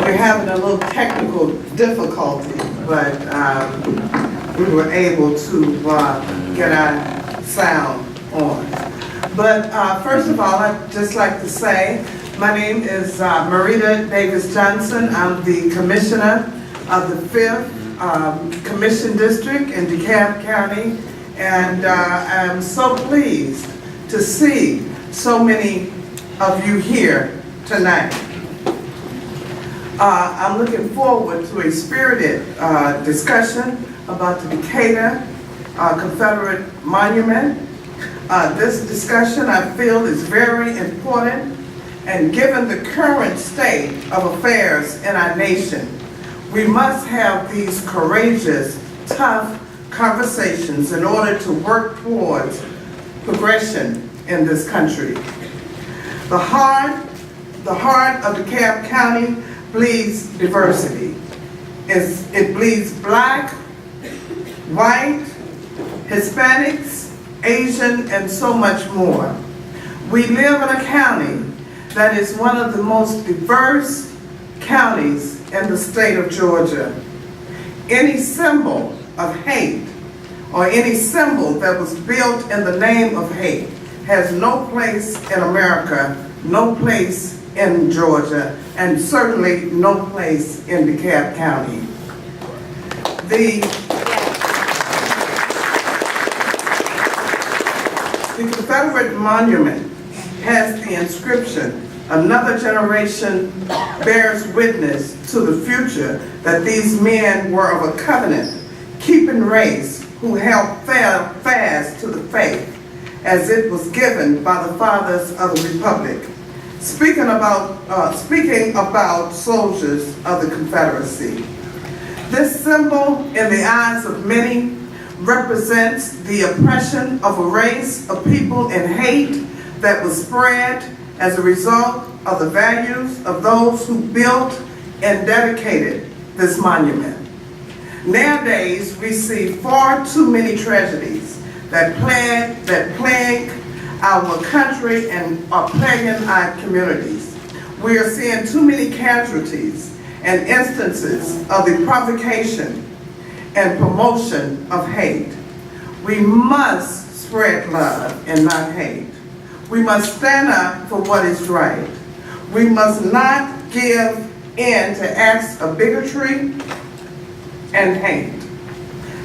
We're having a little technical difficulty, but we were able to get our sound on. But first of all, I'd just like to say, my name is Marita Davis Johnson. I'm the Commissioner of the 5th Commission District in DeKalb County, and I'm so pleased to see so many of you here tonight. I'm looking forward to a spirited discussion about the Decatur Confederate Monument. This discussion, I feel, is very important, and given the current state of affairs in our nation, we must have these courageous, tough conversations in order to work towards progression in this country. The heart of DeKalb County bleeds diversity. It bleeds Black, white, Hispanics, Asian, and so much more. We live in a county that is one of the most diverse counties in the state of Georgia. Any symbol of hate or any symbol that was built in the name of hate has no place in America, no place in Georgia, and certainly no place in DeKalb County. The Confederate Monument has the inscription, "Another generation bears witness to the future that these men were of a covenant-keeping race who held fast to the faith as it was given by the fathers of the Republic." Speaking about soldiers of the Confederacy, this symbol in the eyes of many represents the oppression of a race of people and hate that was spread as a result of the values of those who built and dedicated this monument. Nowadays, we see far too many tragedies that plague our country and are plaguing our communities. We are seeing too many casualties and instances of the provocation and promotion of hate. We must spread love and not hate. We must stand up for what is right. We must not give in to acts of bigotry and hate.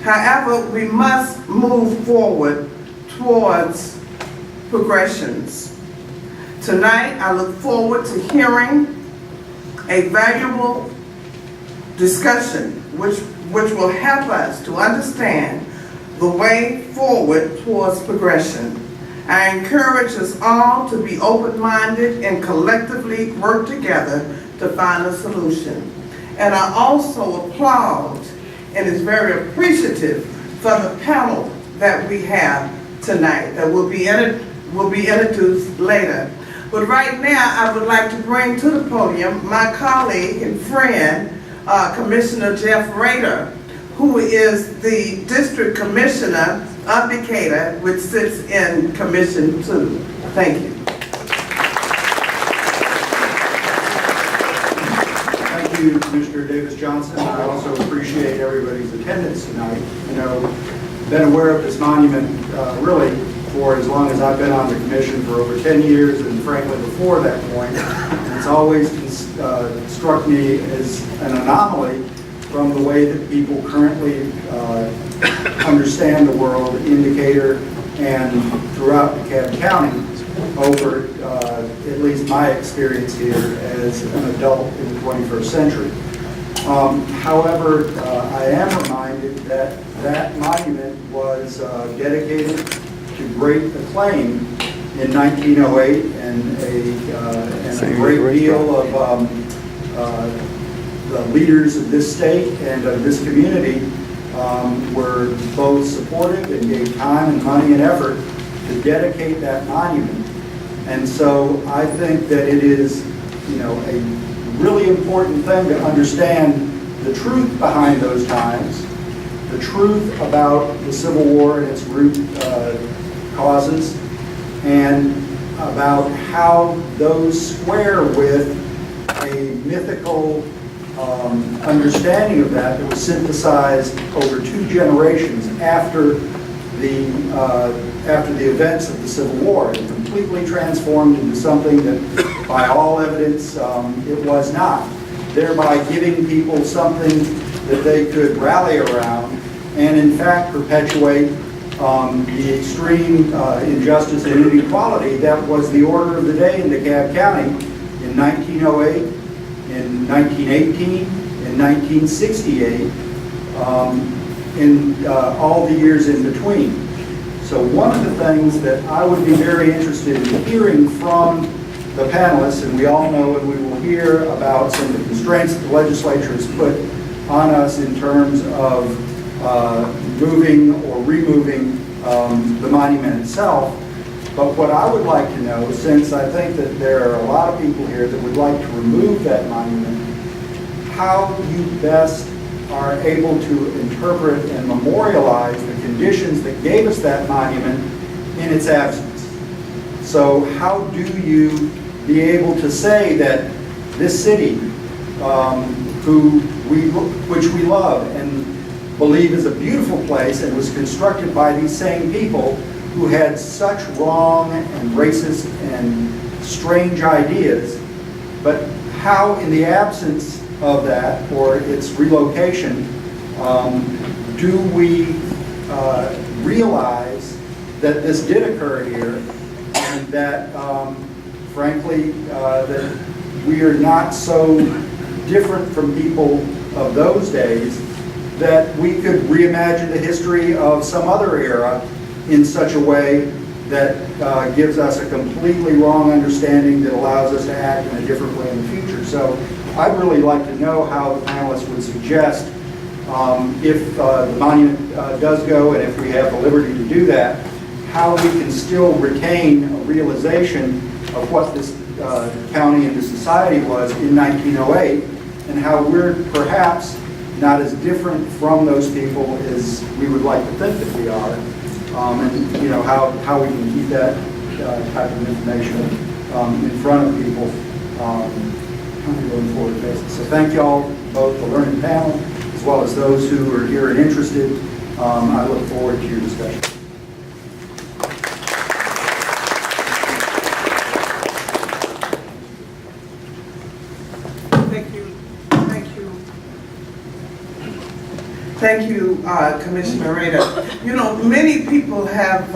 However, we must move forward towards progressions. Tonight, I look forward to hearing a valuable discussion which will help us to understand the way forward towards progression. I encourage us all to be open-minded and collectively work together to find a solution. And I also applaud and is very appreciative for the panel that we have tonight that will be introduced later. But right now, I would like to bring to the podium my colleague and friend, Commissioner Jeff Rader, who is the District Commissioner of Decatur, which sits in Commission 2. Thank you. Thank you, Commissioner Davis Johnson. I also appreciate everybody's attendance tonight. You know, been aware of this monument really for as long as I've been on the commission, for over 10 years, and frankly before that point. It's always struck me as an anomaly from the way that people currently understand the world in Decatur and throughout DeKalb County over at least my experience here as an adult in the 21st century. However, I am reminded that that monument was dedicated to great acclaim in 1908, and a great deal of the leaders of this state and of this community were both supportive and gave time and money and effort to dedicate that monument. And so I think that it is, you know, a really important thing to understand the truth behind those times, the truth about the Civil War and its root causes, and about how those square with a mythical understanding of that was synthesized over 2 generations after the events of the Civil War. It completely transformed into something that, by all evidence, it was not, thereby giving people something that they could rally around and, in fact, perpetuate the extreme injustice and inequality that was the order of the day in DeKalb County in 1908, in 1918, in 1968, in all the years in between. So one of the things that I would be very interested in hearing from the panelists, and we all know and we will hear about some of the constraints that the legislature has put on us in terms of moving or removing the monument itself. But what I would like to know, since I think that there are a lot of people here that would like to remove that monument, how you best are able to interpret and memorialize the conditions that gave us that monument in its absence. So how do you be able to say that this city, which we love and believe is a beautiful place and was constructed by these same people who had such wrong and racist and strange ideas, but how in the absence of that or its relocation do we realize that this did occur here and that frankly that we are not so different from people of those days that we could reimagine the history of some other era in such a way that gives us a completely wrong understanding that allows us to act in a different way in the future. So I'd really like to know how the panelists would suggest if the monument does go and if we have the liberty to do that, how we can still retain a realization of what this county and the society was in 1908 and how we're perhaps not as different from those people as we would like to think that we are, and you know how we can keep that type of information in front of people on a going forward basis. So thank you all, both the learned panel as well as those who are here and interested. I look forward to your discussion. Thank you, Commissioner Rader. You know, many people have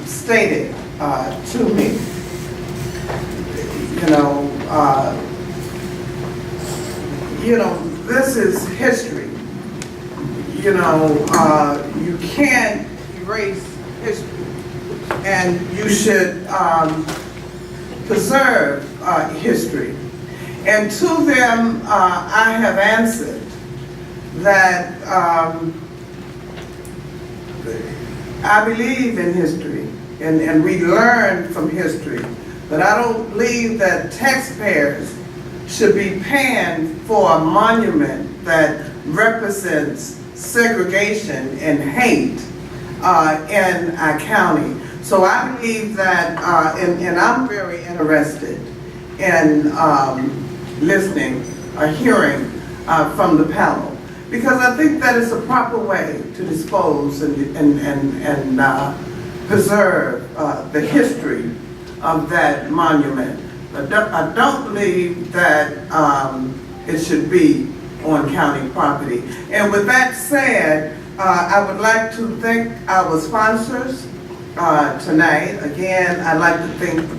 stated to me, this is history. You can't erase history, and you should preserve history. And to them, I have answered that I believe in history, and we learn from history, but I don't believe that taxpayers should be paying for a monument that represents segregation and hate in our county. So I believe that, and I'm very interested in listening or hearing from the panel, because I think that is a proper way to dispose and preserve the history of that monument. I don't believe that it should be on county property. And with that said, I would like to thank our sponsors tonight. Again, I'd like to thank the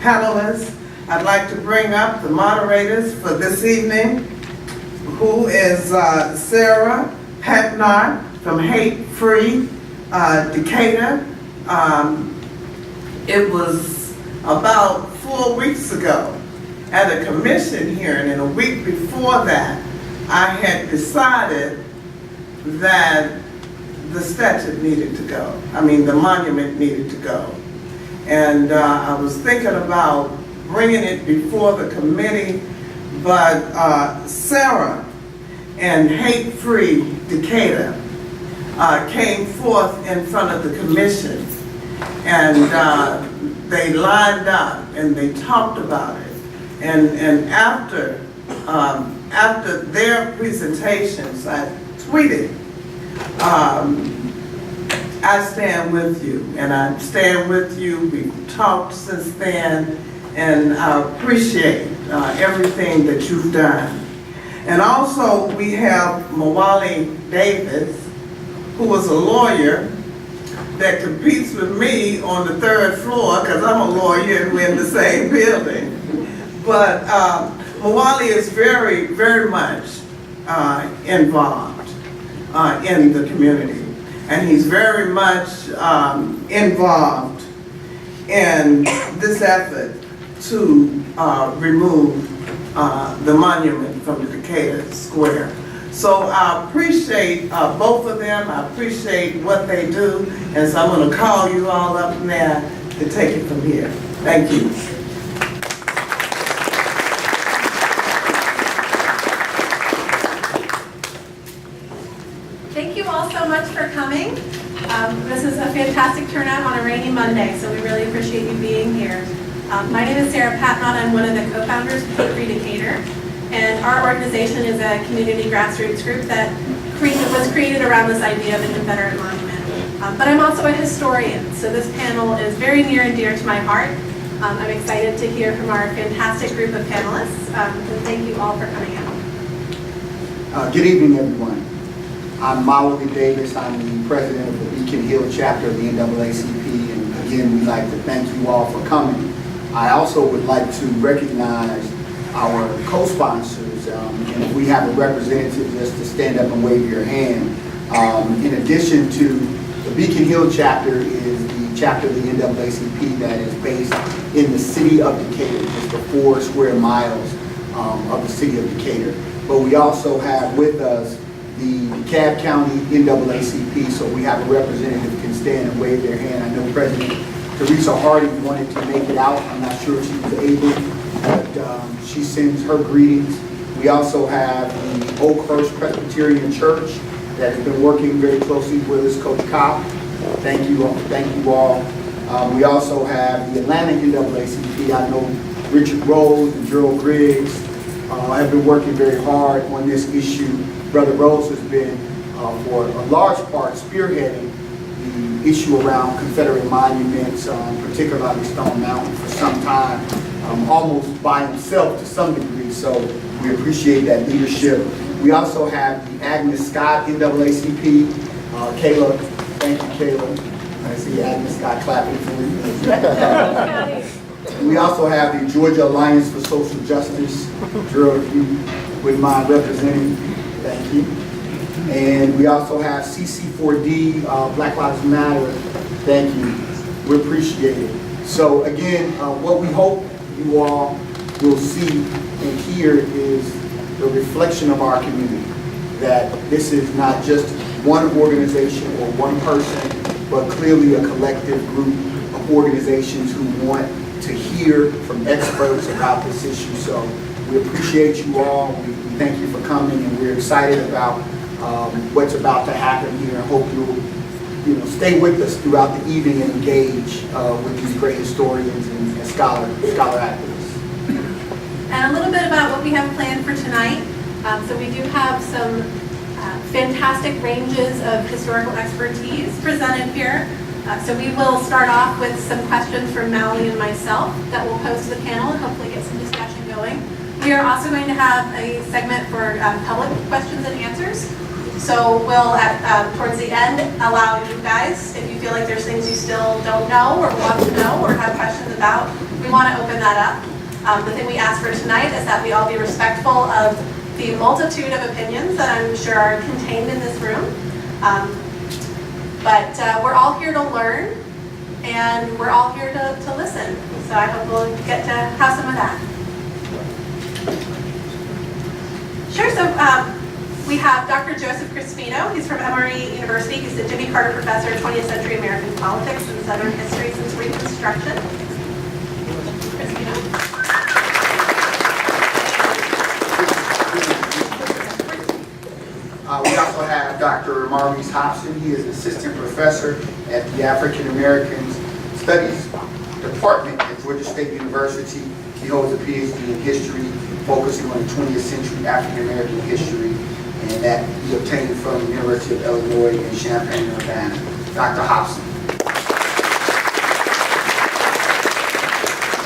panelists. I'd like to bring up the moderators for this evening, who is Sarah Patnard from Hate Free Decatur. It was about 4 weeks ago at a commission hearing, and a week before that, I had decided that the statue needed to go. I mean, the monument needed to go. And I was thinking about bringing it before the committee, but Sarah and Hate Free Decatur came forth in front of the commission, and they lined up and they talked about it. And after after their presentations, I tweeted, I stand with you, and I stand with you. We've talked since then, and I appreciate everything that you've done. And also, we have Mawali Davis, who was a lawyer that competes with me on the 3rd floor, because I'm a lawyer and we're in the same building. But Mawali is very, very much involved in the community. And he's very much involved in this effort to remove the monument from the Decatur Square. So I appreciate both of them. I appreciate what they do. And so I'm going to call you all up now to take it from here. Thank you. Thank you all so much for coming. This is a fantastic turnout on a rainy Monday, so we really appreciate you being here. My name is Sarah Patnott. I'm one of the co-founders of Hate Free Decatur, and our organization is a community grassroots group that was created around this idea of a Confederate monument. But I'm also a historian, so this panel is very near and dear to my heart. I'm excited to hear from our fantastic group of panelists, and thank you all for coming out. Good evening, everyone. I'm Mawali Davis. I'm the president of the Beacon Hill chapter of the NAACP, and again, we'd like to thank you all for coming. I also would like to recognize our co-sponsors, and if we have a representative just to stand up and wave your hand. In addition to the Beacon Hill chapter is the chapter of the NAACP that is based in the city of Decatur, just the 4 square miles of the city of Decatur. But we also have with us the DeKalb County NAACP, so we have a representative who can stand and wave their hand. I know President Teresa Harding wanted to make it out. I'm not sure if she was able, but she sends her greetings. We also have the Oakhurst Presbyterian Church that has been working very closely with us, Coach Kopp. Thank you all. We also have the Atlanta NAACP. I know Richard Rose and Gerald Griggs have been working very hard on this issue. Brother Rose has been, for a large part, spearheading the issue around Confederate monuments, particularly Stone Mountain, for some time, almost by himself to some degree, so we appreciate that leadership. We also have the Agnes Scott NAACP. Kayla, thank you, Kayla. I see Agnes Scott clapping for you. We also have the Georgia Alliance for Social Justice. Gerald, if you wouldn't mind representing, thank you. And we also have CC4D, Black Lives Matter. Thank you. We appreciate it. So again, what we hope you all will see and hear is the reflection of our community. That this is not just one organization or one person, but clearly a collective group of organizations who want to hear from experts about this issue. So we appreciate you all. We thank you for coming, and we're excited about what's about to happen here. I hope you'll stay with us throughout the evening and engage with these great historians and scholar activists. And a little bit about what we have planned for tonight. So we do have some fantastic ranges of historical expertise presented here. So we will start off with some questions from Mally and myself that we'll pose to the panel and hopefully get some discussion going. We are also going to have a segment for public questions and answers. So we'll, towards the end, allow you guys, if you feel like there's things you still don't know or want to know or have questions about, we want to open that up. The thing we ask for tonight is that we all be respectful of the multitude of opinions that I'm sure are contained in this room. But we're all here to learn, and we're all here to listen. So I hope we'll get to have some of that. Sure, so we have Dr. Joseph Crispino. He's from Emory University. He's the Jimmy Carter Professor of 20th Century American Politics and Southern History since Reconstruction. Crispino. We also have Dr. Maurice Hobson. He is Assistant Professor at the African American Studies Department at Georgia State University. He holds a PhD in History focusing on the 20th century African American history, and that he obtained from the University of Illinois in Champaign-Urbana. Dr. Hobson.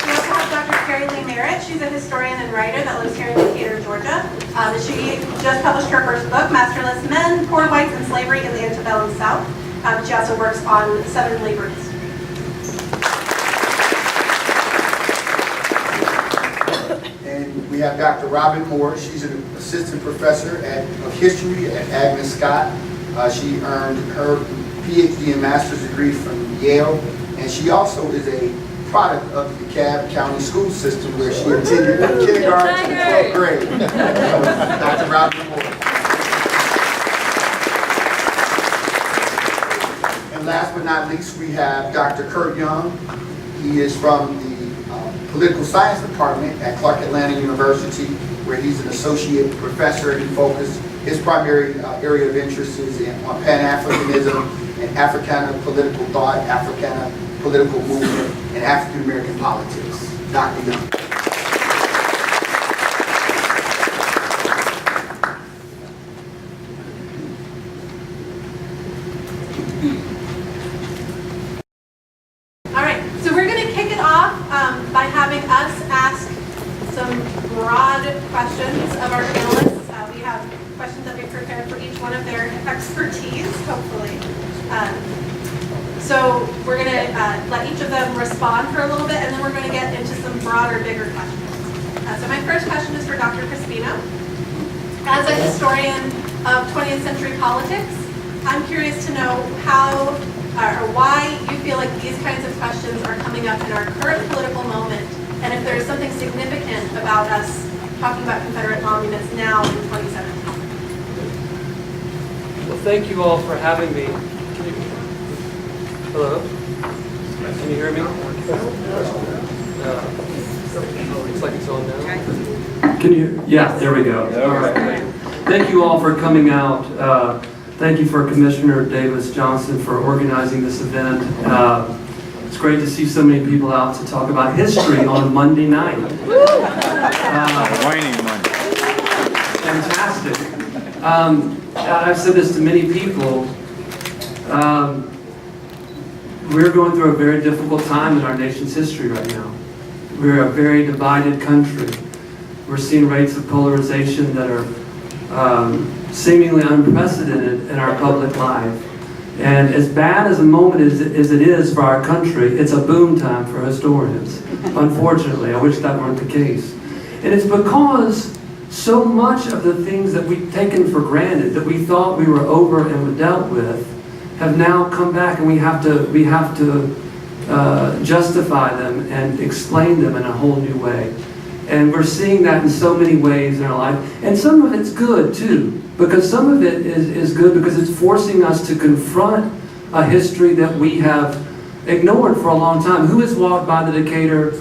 We also have Dr. Carrie Lee Merritt. She's a historian and writer that lives here in Decatur, Georgia. She just published her first book, Masterless Men, Poor Whites and Slavery in the Antebellum South. She also works on Southern labor history. And we have Dr. Robin Moore. She's an assistant professor of history at Agnes Scott. She earned her PhD and master's degree from Yale, and she also is a product of the DeKalb County school system where she attended from kindergarten to 12th grade. Dr. Robin Moore. And last but not least, we have Dr. Kurt Young. He is from the Political Science Department at Clark Atlanta University, where he's an associate professor. He focused, his primary area of interest is on Pan-Africanism and Africana political thought, Africana political movement, and African American politics. Dr. Young. All right, so we're going to kick it off by having us ask some broad questions of our panelists. We have questions that we prepared for each one of their expertise, hopefully. So we're going to let each of them respond for a little bit, and then we're going to get into some broader, bigger questions. So my first question is for Dr. Crispino. As a historian of 20th century politics, I'm curious to know how or why you feel like these kinds of questions are coming up in our current political moment, and if there's something significant about us talking about Confederate monuments now in 2017. Well, thank you all for having me. Hello? Can you hear me? Looks like it's on now. Can you? Yeah, there we go. All right, great. Thank you all for coming out. Thank you for Commissioner Davis Johnson for organizing this event. It's great to see so many people out to talk about history on a Monday night. Waning Monday. Fantastic. I've said this to many people. We're going through a very difficult time in our nation's history right now. We're a very divided country. We're seeing rates of polarization that are seemingly unprecedented in our public life. And as bad as a moment as it is for our country, it's a boom time for historians. Unfortunately, I wish that weren't the case. And it's because so much of the things that we've taken for granted, that we thought we were over and were dealt with, have now come back, and we have to justify them and explain them in a whole new way. And we're seeing that in so many ways in our life. And some of it's good too, because some of it is good because it's forcing us to confront a history that we have ignored for a long time. Who has walked by the Decatur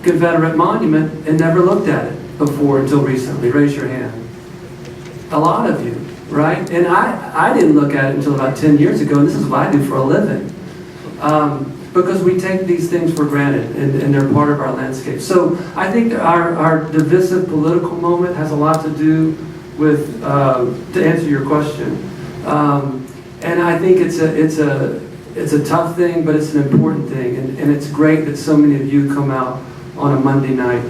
Confederate monument and never looked at it before until recently? Raise your hand. A lot of you, right? And I didn't look at it until about 10 years ago, and this is what I do for a living. Because we take these things for granted, and they're part of our landscape. So I think our divisive political moment has a lot to do with, to answer your question. And I think it's a tough thing, but it's an important thing. And it's great that so many of you come out on a Monday night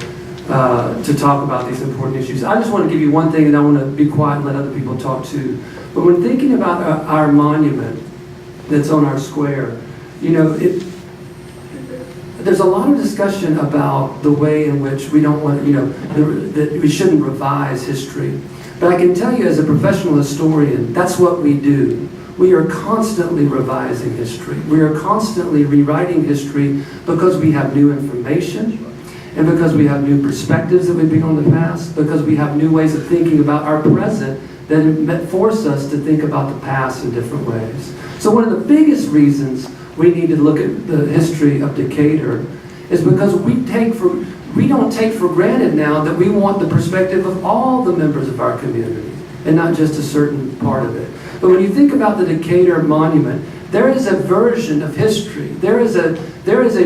to talk about these important issues. I just want to give you one thing, and I want to be quiet and let other people talk too. But when thinking about our monument that's on our square, you know, there's a lot of discussion about the way in which we don't want, that we shouldn't revise history. But I can tell you as a professional historian, that's what we do. We are constantly revising history. We are constantly rewriting history because we have new information, and because we have new perspectives that we bring on the past, because we have new ways of thinking about our present that force us to think about the past in different ways. So one of the biggest reasons we need to look at the history of Decatur is because we don't take for granted now that we want the perspective of all the members of our community and not just a certain part of it. But when you think about the Decatur monument, there is a version of history. There is a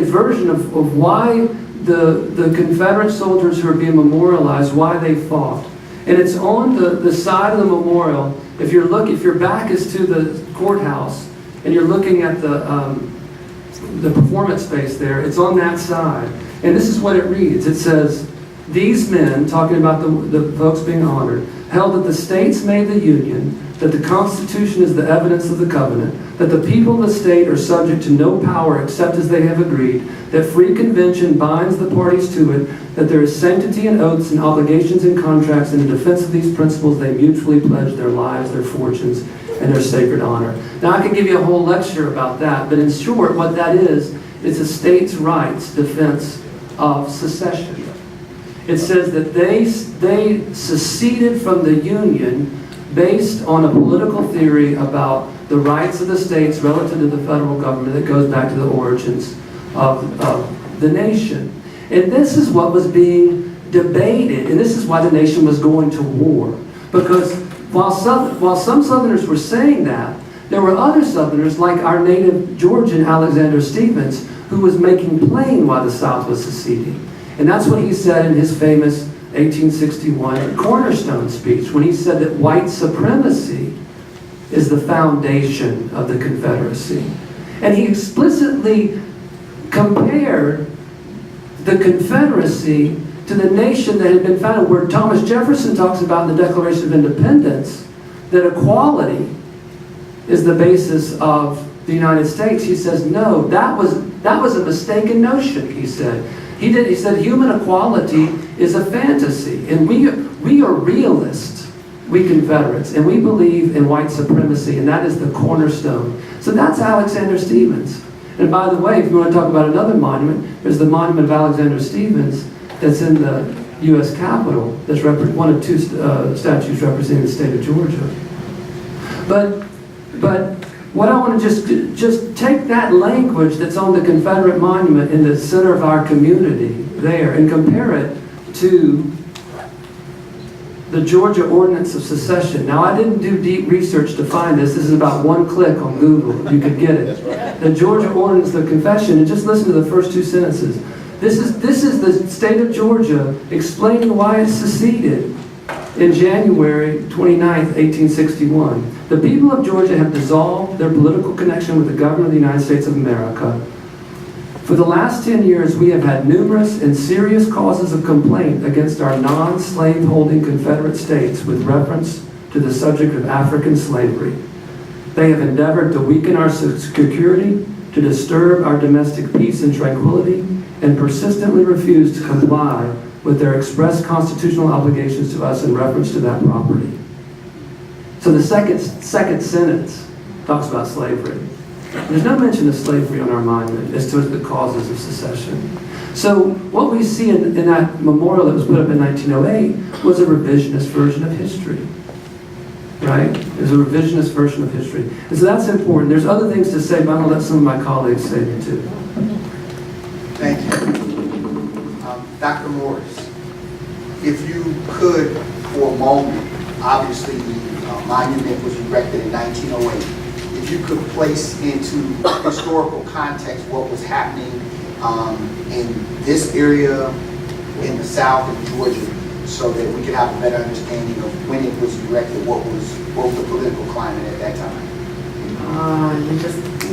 version of why the Confederate soldiers who are being memorialized, why they fought. And it's on the side of the memorial. If your back is to the courthouse and you're looking at the performance space there, it's on that side. And this is what it reads. It says, these men, talking about the folks being honored, held that the states made the Union, that the Constitution is the evidence of the covenant, that the people of the state are subject to no power except as they have agreed, that free convention binds the parties to it, that there is sanctity in oaths and obligations in contracts, and in defense of these principles they mutually pledge their lives, their fortunes, and their sacred honor. Now I could give you a whole lecture about that, but in short, what that is a states' rights defense of secession. It says that they seceded from the Union based on a political theory about the rights of the states relative to the federal government that goes back to the origins of the nation. And this is what was being debated, and this is why the nation was going to war. Because while some Southerners were saying that, there were other Southerners, like our native Georgian Alexander Stephens, who was making plain why the South was seceding. And that's what he said in his famous 1861 Cornerstone speech, when he said that white supremacy is the foundation of the Confederacy. And he explicitly compared the Confederacy to the nation that had been founded, where Thomas Jefferson talks about in the Declaration of Independence that equality is the basis of the United States. He says, no, that was a mistaken notion, he said. He said human equality is a fantasy, and we are realists, we Confederates, and we believe in white supremacy, and that is the cornerstone. So that's Alexander Stephens. And by the way, if you want to talk about another monument, there's the monument of Alexander Stephens that's in the U.S. Capitol. That's one of two statues representing the state of Georgia. But what I want to just take that language that's on the Confederate monument in the center of our community there and compare it to the Georgia Ordinance of Secession. Now, I didn't do deep research to find this. This is about one click on Google. You could get it. The Georgia Ordinance of Confession, and just listen to the first two sentences. This is the state of Georgia explaining why it seceded in January 29th, 1861. The people of Georgia have dissolved their political connection with the government of the United States of America. For the last 10 years, we have had numerous and serious causes of complaint against our non-slave-holding Confederate states with reference to the subject of African slavery. They have endeavored to weaken our security, to disturb our domestic peace and tranquility, and persistently refuse to comply with their express constitutional obligations to us in reference to that property. So the second sentence talks about slavery. There's no mention of slavery on our monument as to the causes of secession. So what we see in that memorial that was put up in 1908 was a revisionist version of history. Right? It was a revisionist version of history. And so that's important. There's other things to say, but I'm going to let some of my colleagues say them too. Thank you. Dr. Morris, if you could, for a moment, obviously the monument was erected in 1908. If you could place into historical context what was happening in this area in the South of Georgia, so that we could have a better understanding of when it was erected, what was the political climate at that time. You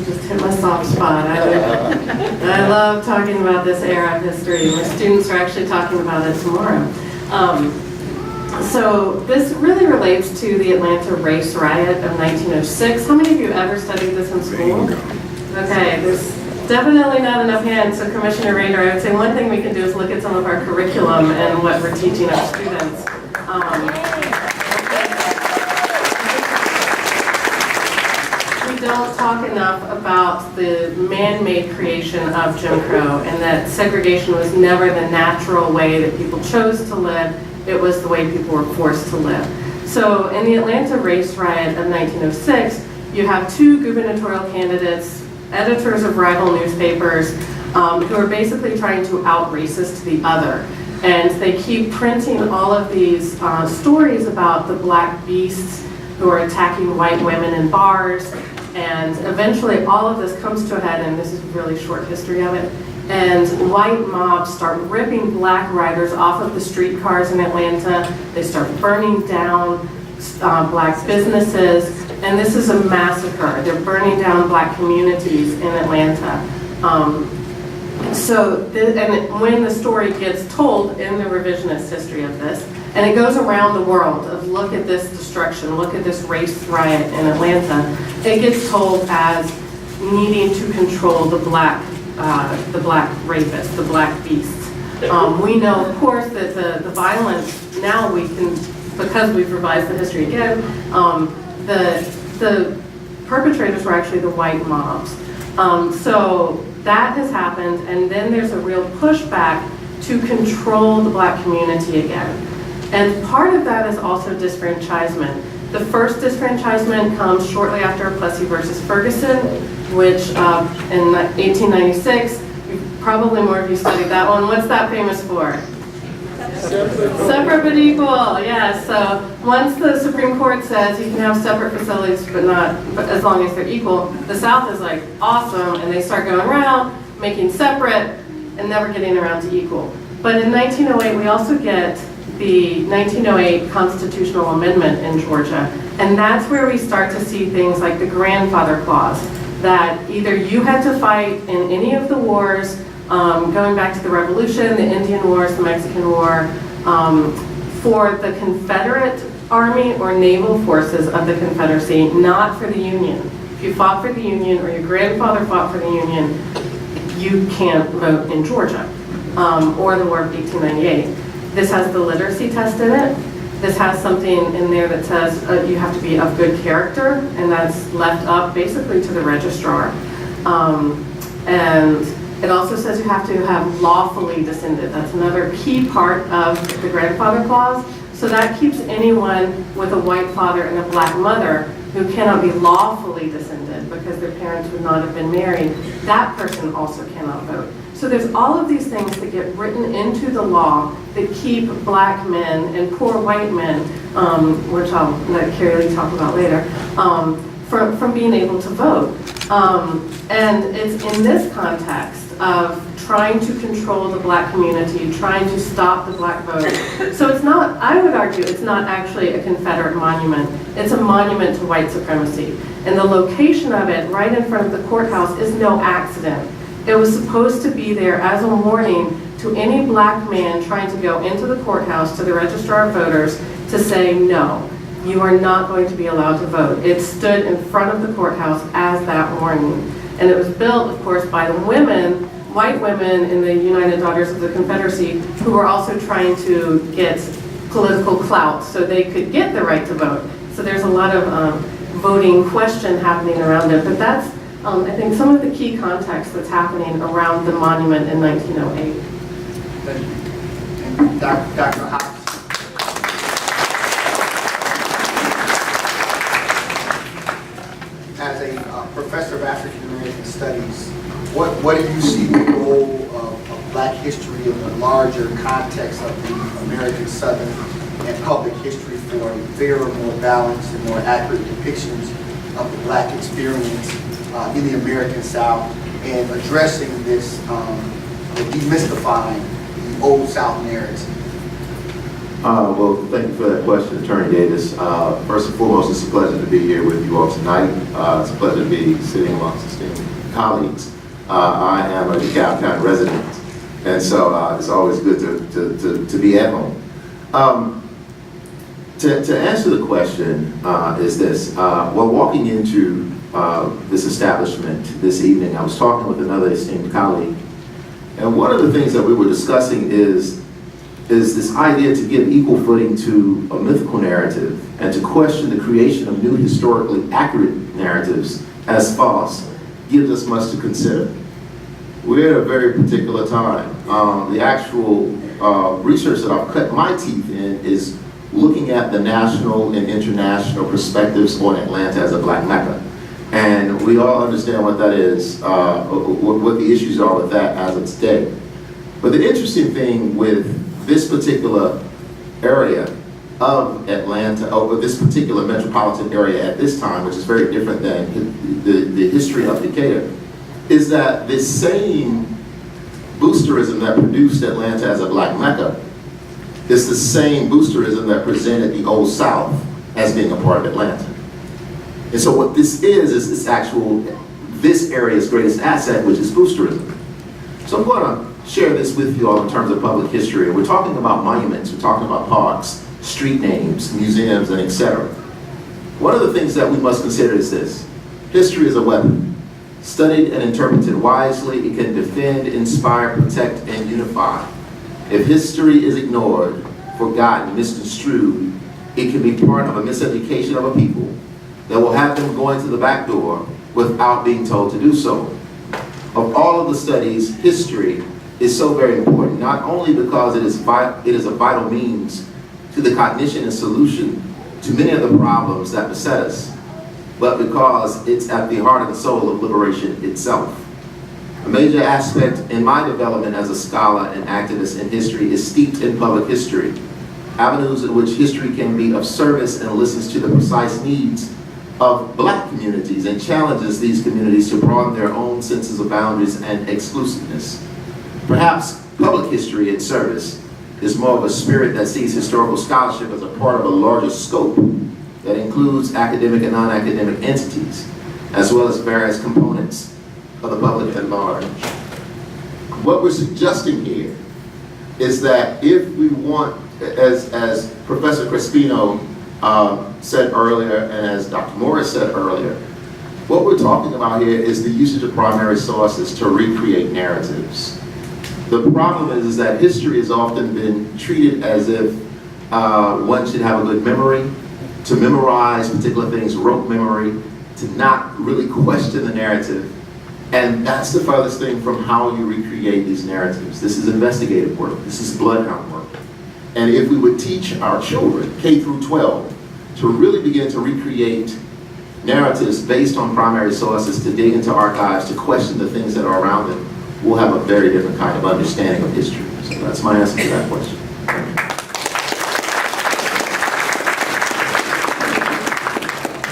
just hit my soft spot. I love talking about this era of history. My students are actually talking about it tomorrow. So this really relates to the Atlanta race riot of 1906. How many of you ever studied this in school? Okay, there's definitely not enough hands. So Commissioner Rader, I would say one thing we can do is look at some of our curriculum and what we're teaching our students. We don't talk enough about the man-made creation of Jim Crow, and that segregation was never the natural way that people chose to live. It was the way people were forced to live. So in the Atlanta race riot of 1906, you have two gubernatorial candidates, editors of rival newspapers, who are basically trying to out-racist the other. And they keep printing all of these stories about the black beasts who are attacking white women in bars. And eventually all of this comes to a head, and this is a really short history of it. and white mobs start ripping black riders off of the streetcars in Atlanta. They start burning down black businesses, and this is a massacre. They're burning down black communities in Atlanta. And when the story gets told in the revisionist history of this, and it goes around the world of look at this destruction, look at this race riot in Atlanta, it gets told as needing to control the black rapists, the black beasts. We know, of course, that the violence, now we can, because we've revised the history again, the perpetrators were actually the white mobs. So that has happened, and then there's a real pushback to control the black community again. And part of that is also disfranchisement. The first disfranchisement comes shortly after Plessy versus Ferguson, which in 1896, probably more of you studied that one. What's that famous for? Separate but equal, yes. So once the Supreme Court says you can have separate facilities but as long as they're equal, the South is like, awesome, and they start going around making separate and never getting around to equal. But in 1908, we also get the 1908 constitutional amendment in Georgia, and that's where we start to see things like the grandfather clause, that either you had to fight in any of the wars, going back to the Revolution, the Indian Wars, the Mexican War, for the Confederate Army or naval forces of the Confederacy, not for the Union. If you fought for the Union or your grandfather fought for the Union, you can't vote in Georgia, or the War of 1898. This has the literacy test in it. This has something in there that says you have to be of good character, and that's left up basically to the registrar. And it also says you have to have lawfully descended. That's another key part of the grandfather clause. So that keeps anyone with a white father and a black mother who cannot be lawfully descended because their parents would not have been married, that person also cannot vote. So there's all of these things that get written into the law that keep black men and poor white men, which I'll let Carrie Lee talk about later, from being able to vote. And it's in this context of trying to control the black community, trying to stop the black vote. So it's not, I would argue, it's not actually a Confederate monument. It's a monument to white supremacy. And the location of it, right in front of the courthouse, is no accident. It was supposed to be there as a warning to any black man trying to go into the courthouse, to the registrar of voters, to say, no, you are not going to be allowed to vote. It stood in front of the courthouse as that warning. And it was built, of course, by the women, white women in the United Daughters of the Confederacy, who were also trying to get political clout so they could get the right to vote. So there's a lot of voting question happening around it. But that's, I think, some of the key context that's happening around the monument in 1908. Thank you. And Dr. Hopps. As a professor of African American Studies, what do you see the role of Black history in the larger context of the American Southern and public history for fairer, more balanced, and more accurate depictions of the Black experience in the American South, and addressing this, demystifying the Old South narrative? Well, thank you for that question, Attorney Davis. First and foremost, it's a pleasure to be here with you all tonight. It's a pleasure to be sitting amongst esteemed colleagues. I am a DeKalb County resident, and so it's always good to be at home. To answer the question is this. While walking into this establishment this evening, I was talking with another esteemed colleague, and one of the things that we were discussing is this idea to give equal footing to a mythical narrative and to question the creation of new historically accurate narratives as false gives us much to consider. We're at a very particular time. The actual research that I've cut my teeth in is looking at the national and international perspectives on Atlanta as a Black Mecca. And we all understand what that is, what the issues are with that as of today. But the interesting thing with this particular area of Atlanta, or this particular metropolitan area at this time, which is very different than the history of Decatur, is that this same boosterism that produced Atlanta as a black Mecca is the same boosterism that presented the Old South as being a part of Atlanta. And so what this is this area's greatest asset, which is boosterism. So I'm going to share this with you all in terms of public history. We're talking about monuments, we're talking about parks, street names, museums, and etc. One of the things that we must consider is this: history is a weapon. Studied and interpreted wisely, it can defend, inspire, protect, and unify. If history is ignored, forgotten, misconstrued, it can be part of a miseducation of a people that will have them going to the back door without being told to do so. Of all of the studies, history is so very important, not only because it is a vital means to the cognition and solution to many of the problems that beset us, but because it's at the heart of the soul of liberation itself. A major aspect in my development as a scholar and activist in history is steeped in public history, avenues in which history can be of service and listens to the precise needs of black communities and challenges these communities to broaden their own senses of boundaries and exclusiveness. Perhaps public history in service is more of a spirit that sees historical scholarship as a part of a larger scope that includes academic and non-academic entities, as well as various components of the public at large. What we're suggesting here is that if we want, as Professor Crespino said earlier, and as Dr. Morris said earlier, what we're talking about here is the usage of primary sources to recreate narratives. The problem is that history has often been treated as if one should have a good memory, to memorize particular things, rote memory, to not really question the narrative. And that's the furthest thing from how you recreate these narratives. This is investigative work. This is bloodhound work. And if we would teach our children, K through 12, to really begin to recreate narratives based on primary sources, to dig into archives, to question the things that are around them, we'll have a very different kind of understanding of history. So that's my answer to that question.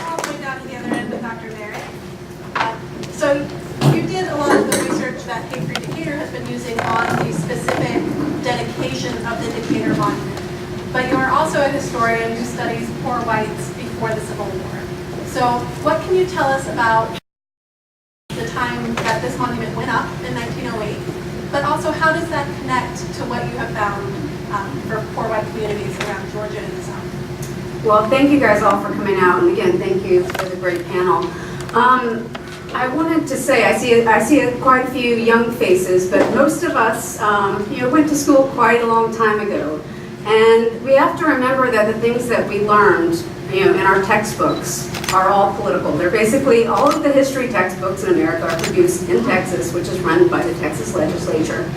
All the way down to the other end with Dr. Merritt. So you did a lot of the research that K3 Decatur has been using on the specific dedication of the Decatur Monument. But you are also a historian who studies poor whites before the Civil War. So what can you tell us about the time that this monument went up in 1908, but also how does that connect to what you have found for poor white communities around Georgia and the South? Well, thank you guys all for coming out, and again, thank you for the great panel. I wanted to say, I see quite a few young faces, but most of us, went to school quite a long time ago, and we have to remember that the things that we learned, in our textbooks are all political. They're basically, all of the history textbooks in America are produced in Texas, which is run by the Texas legislature.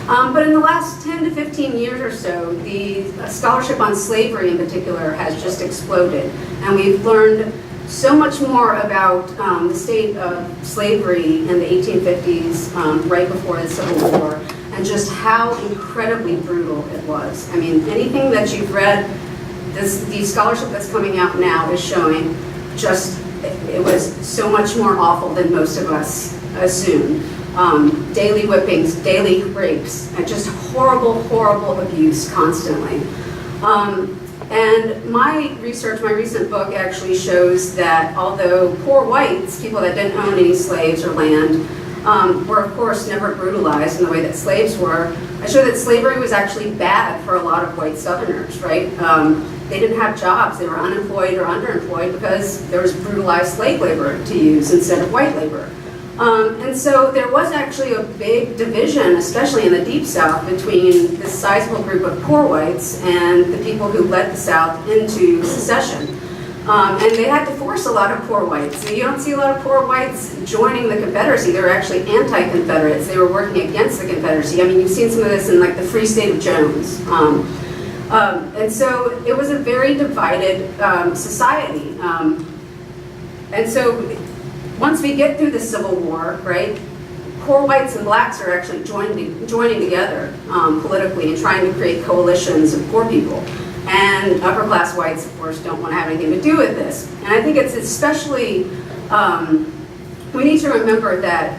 But in the last 10 to 15 years or so, the scholarship on slavery in particular has just exploded. And we've learned so much more about the state of slavery in the 1850s, right before the Civil War, and just how incredibly brutal it was. I mean, anything that you've read, the scholarship that's coming out now is showing it was so much more awful than most of us assumed. Daily whippings, daily rapes, and just horrible, horrible abuse constantly. And my research, my recent book actually shows that although poor whites, people that didn't own any slaves or land, were of course never brutalized in the way that slaves were, I show that slavery was actually bad for a lot of white Southerners, right? They didn't have jobs, they were unemployed or underemployed because there was brutalized slave labor to use instead of white labor. And so there was actually a big division, especially in the Deep South, between this sizable group of poor whites and the people who led the South into secession. And they had to force a lot of poor whites. So you don't see a lot of poor whites joining the Confederacy. They were actually anti-Confederates. They were working against the Confederacy. I mean, you've seen some of this in like the Free State of Jones. And so it was a very divided society. And so once we get through the Civil War, right, poor whites and blacks are actually joining together politically and trying to create coalitions of poor people. And upper class whites, of course, don't want to have anything to do with this. And I think it's especially, we need to remember that,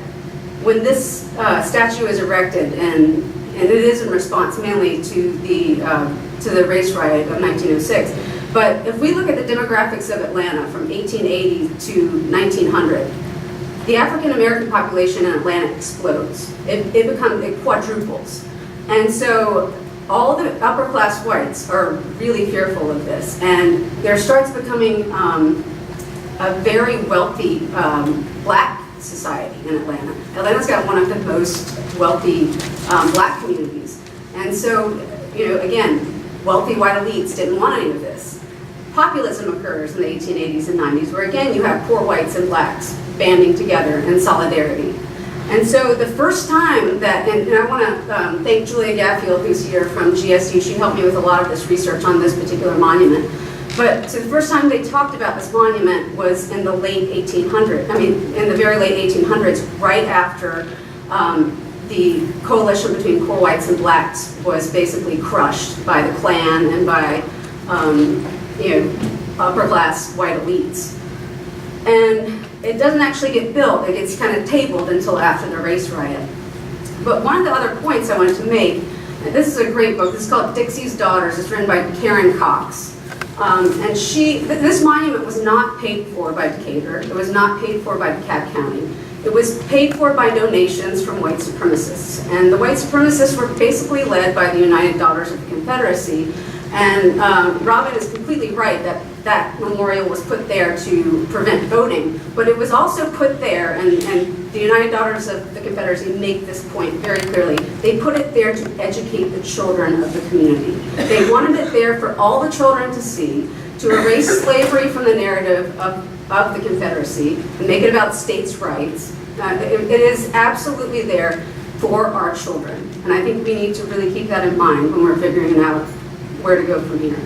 when this statue is erected, and it is in response mainly to the race riot of 1906, but if we look at the demographics of Atlanta from 1880 to 1900, the African American population in Atlanta explodes. It quadruples. And so all the upper class whites are really fearful of this. And there starts becoming a very wealthy black society in Atlanta. Atlanta's got one of the most wealthy black communities. And so, again, wealthy white elites didn't want any of this. Populism occurs in the 1880s and 90s, where again you have poor whites and blacks banding together in solidarity. And so the first time that, and I want to thank Julia Gaffield, who's here from GSD, she helped me with a lot of this research on this particular monument. But so the first time they talked about this monument was in the late 1800s, in the very late 1800s, right after the coalition between poor whites and blacks was basically crushed by the Klan and by upper class white elites. And it doesn't actually get built, it gets kind of tabled until after the race riot. But one of the other points I wanted to make, and this is a great book, this is called Dixie's Daughters, it's written by Karen Cox. And this monument was not paid for by Decatur, it was not paid for by DeKalb County. It was paid for by donations from white supremacists. And the white supremacists were basically led by the United Daughters of the Confederacy. And Robin is completely right that that memorial was put there to prevent voting, but it was also put there, and the United Daughters of the Confederacy make this point very clearly, they put it there to educate the children of the community. They wanted it there for all the children to see, to erase slavery from the narrative of the Confederacy, and make it about states' rights. It is absolutely there for our children, and I think we need to really keep that in mind when we're figuring out where to go from here.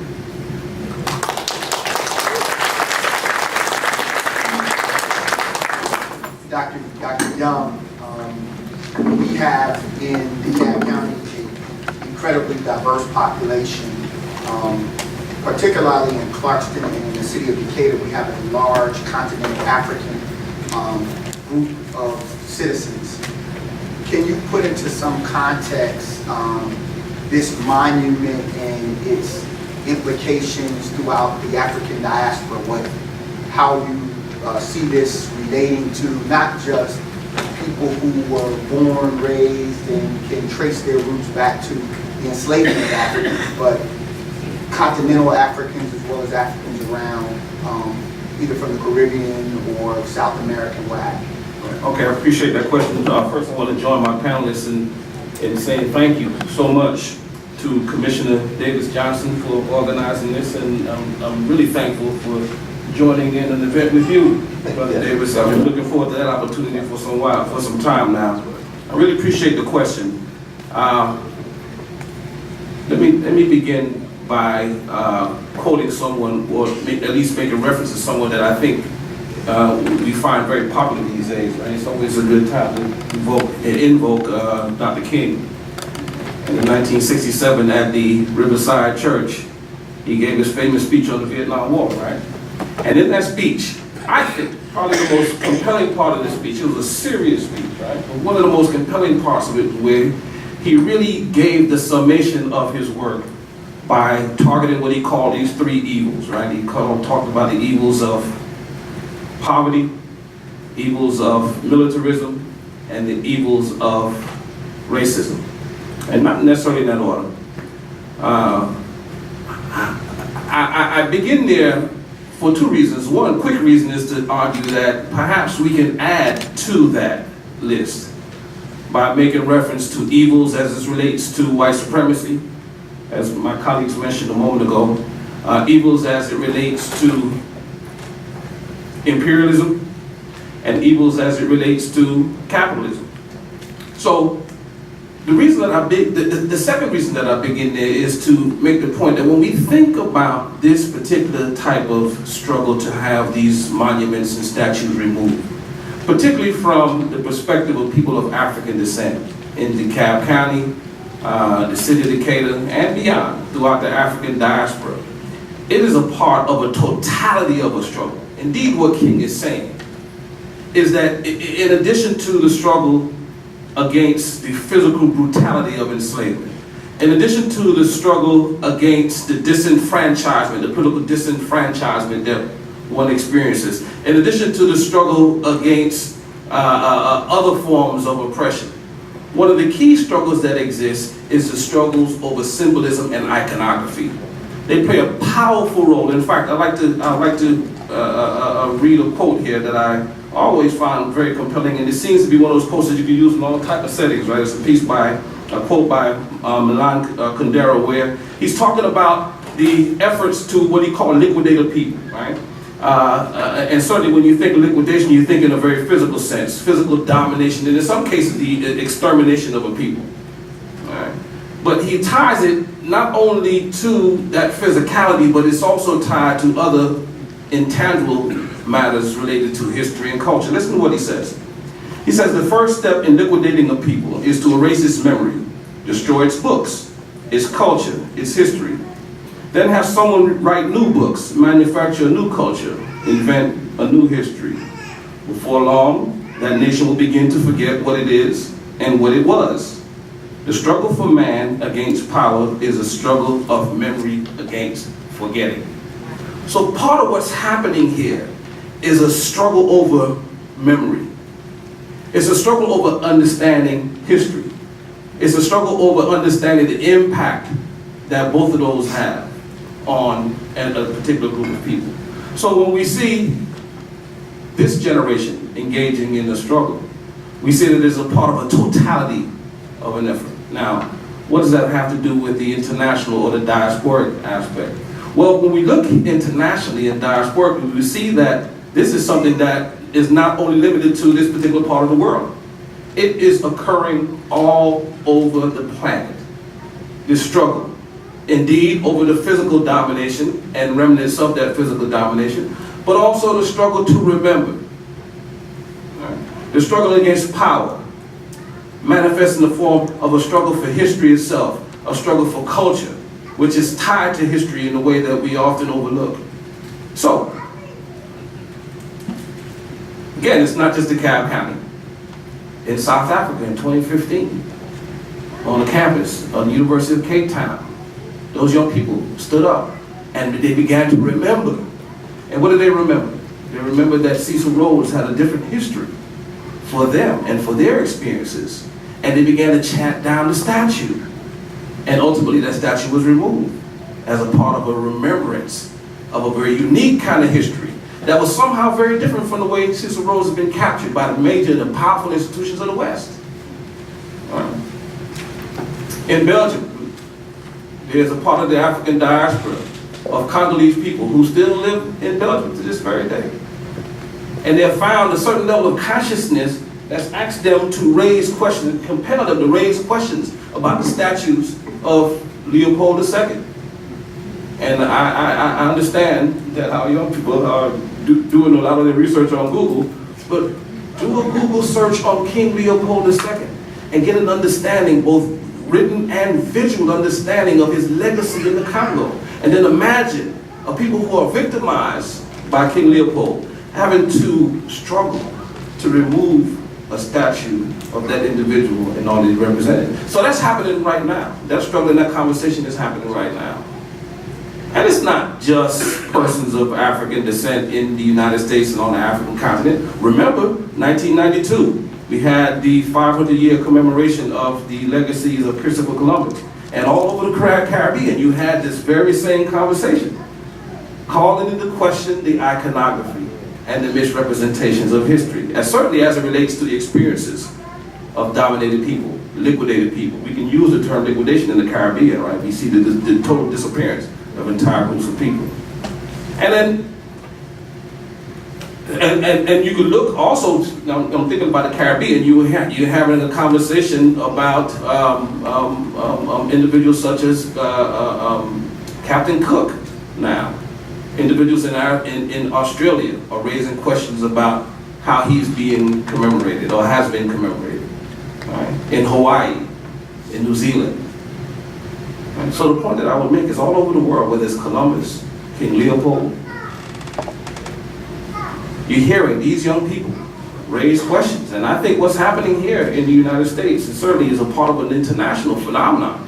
Dr. Young, we have in DeKalb County an incredibly diverse population, particularly in Clarkston and in the city of Decatur. We have a large continental African group of citizens. Can you put into some context this monument and its implications throughout the African diaspora, how you see this relating to not just people who were born, raised, and can trace their roots back to the enslavement of Africans, but continental Africans as well as Africans around, either from the Caribbean or South American WAC. Okay, I appreciate that question. First, I want to join my panelists in saying thank you so much to Commissioner Davis Johnson for organizing this, and I'm really thankful for joining in an event with you, Brother Davis. I've been looking forward to that opportunity for some time now. I really appreciate the question. Let me begin by quoting someone, or at least making reference to someone that I think we find very popular these days. Right? It's always a good time to invoke Dr. King. In 1967 at the Riverside Church, he gave his famous speech on the Vietnam War, right? And in that speech, I think probably the most compelling part of the speech, it was a serious speech, right? But one of the most compelling parts of it where he really gave the summation of his work by targeting what he called these three evils, right? He talked about the evils of poverty, evils of militarism, and the evils of racism. And not necessarily in that order. I begin there for two reasons. One quick reason is to argue that perhaps we can add to that list by making reference to evils as it relates to white supremacy, as my colleagues mentioned a moment ago, evils as it relates to imperialism, and evils as it relates to capitalism. So the reason that the second reason that I begin there is to make the point that when we think about this particular type of struggle to have these monuments and statues removed, particularly from the perspective of people of African descent in DeKalb County, the city of Decatur, and beyond, throughout the African diaspora, it is a part of a totality of a struggle. Indeed, what King is saying is that in addition to the struggle against the physical brutality of enslavement. In addition to the struggle against the disenfranchisement, the political disenfranchisement that one experiences, in addition to the struggle against other forms of oppression, one of the key struggles that exist is the struggles over symbolism and iconography. They play a powerful role. In fact, I'd like to read a quote here that I always found very compelling, and it seems to be one of those quotes that you can use in all type of settings, right? It's a quote by Milan Kundera, where he's talking about the efforts to what he called liquidate a people, right? And certainly when you think of liquidation, you think in a very physical sense, physical domination, and in some cases the extermination of a people. Right? But he ties it not only to that physicality, but it's also tied to other intangible matters related to history and culture. Listen to what he says. He says the first step in liquidating a people is to erase its memory, destroy its books, its culture, its history. Then have someone write new books, manufacture a new culture, invent a new history. Before long, that nation will begin to forget what it is and what it was. The struggle for man against power is a struggle of memory against forgetting. So part of what's happening here is a struggle over memory. It's a struggle over understanding history. It's a struggle over understanding the impact that both of those have on a particular group of people. So when we see this generation engaging in the struggle, we see that it's a part of a totality of an effort. Now, what does that have to do with the international or the diasporic aspect? Well, when we look internationally and diasporically, we see that this is something that is not only limited to this particular part of the world. It is occurring all over the planet, this struggle. Indeed, over the physical domination and remnants of that physical domination, but also the struggle to remember. Right? The struggle against power manifests in the form of a struggle for history itself, a struggle for culture, which is tied to history in a way that we often overlook. So, again, it's not just DeKalb County. In South Africa in 2015, on the campus of the University of Cape Town, those young people stood up and they began to remember. And what did they remember? They remembered that Cecil Rhodes had a different history for them and for their experiences. And they began to chant down the statue. And ultimately that statue was removed as a part of a remembrance of a very unique kind of history that was somehow very different from the way Cecil Rhodes has been captured by the major and powerful institutions of the West. In Belgium, there's a part of the African diaspora of Congolese people who still live in Belgium to this very day. And they have found a certain level of consciousness that's asked them to raise questions, compel them to raise questions about the statues of Leopold II. And I understand that our young people are doing a lot of their research on Google, but do a Google search on King Leopold II and get an understanding, both written and visual understanding of his legacy in the Congo. And then imagine a people who are victimized by King Leopold having to struggle to remove a statue of that individual and all that he represented. So that's happening right now. That struggle and that conversation is happening right now. And it's not just persons of African descent in the United States and on the African continent. Remember, 1992, we had the 500-year commemoration of the legacies of Christopher Columbus. And all over the Caribbean, you had this very same conversation, calling into question the iconography and the misrepresentations of history, and certainly as it relates to the experiences of dominated people, liquidated people. We can use the term liquidation in the Caribbean, right? We see the total disappearance of entire groups of people. And then, and you could look also, I'm thinking about the Caribbean, you're having a conversation about individuals such as Captain Cook now. Individuals in Australia are raising questions about how he's being commemorated or has been commemorated. Right? In Hawaii, in New Zealand. Right? So the point that I would make is all over the world, whether it's Columbus, King Leopold, you're hearing these young people raise questions. And I think what's happening here in the United States certainly is a part of an international phenomenon.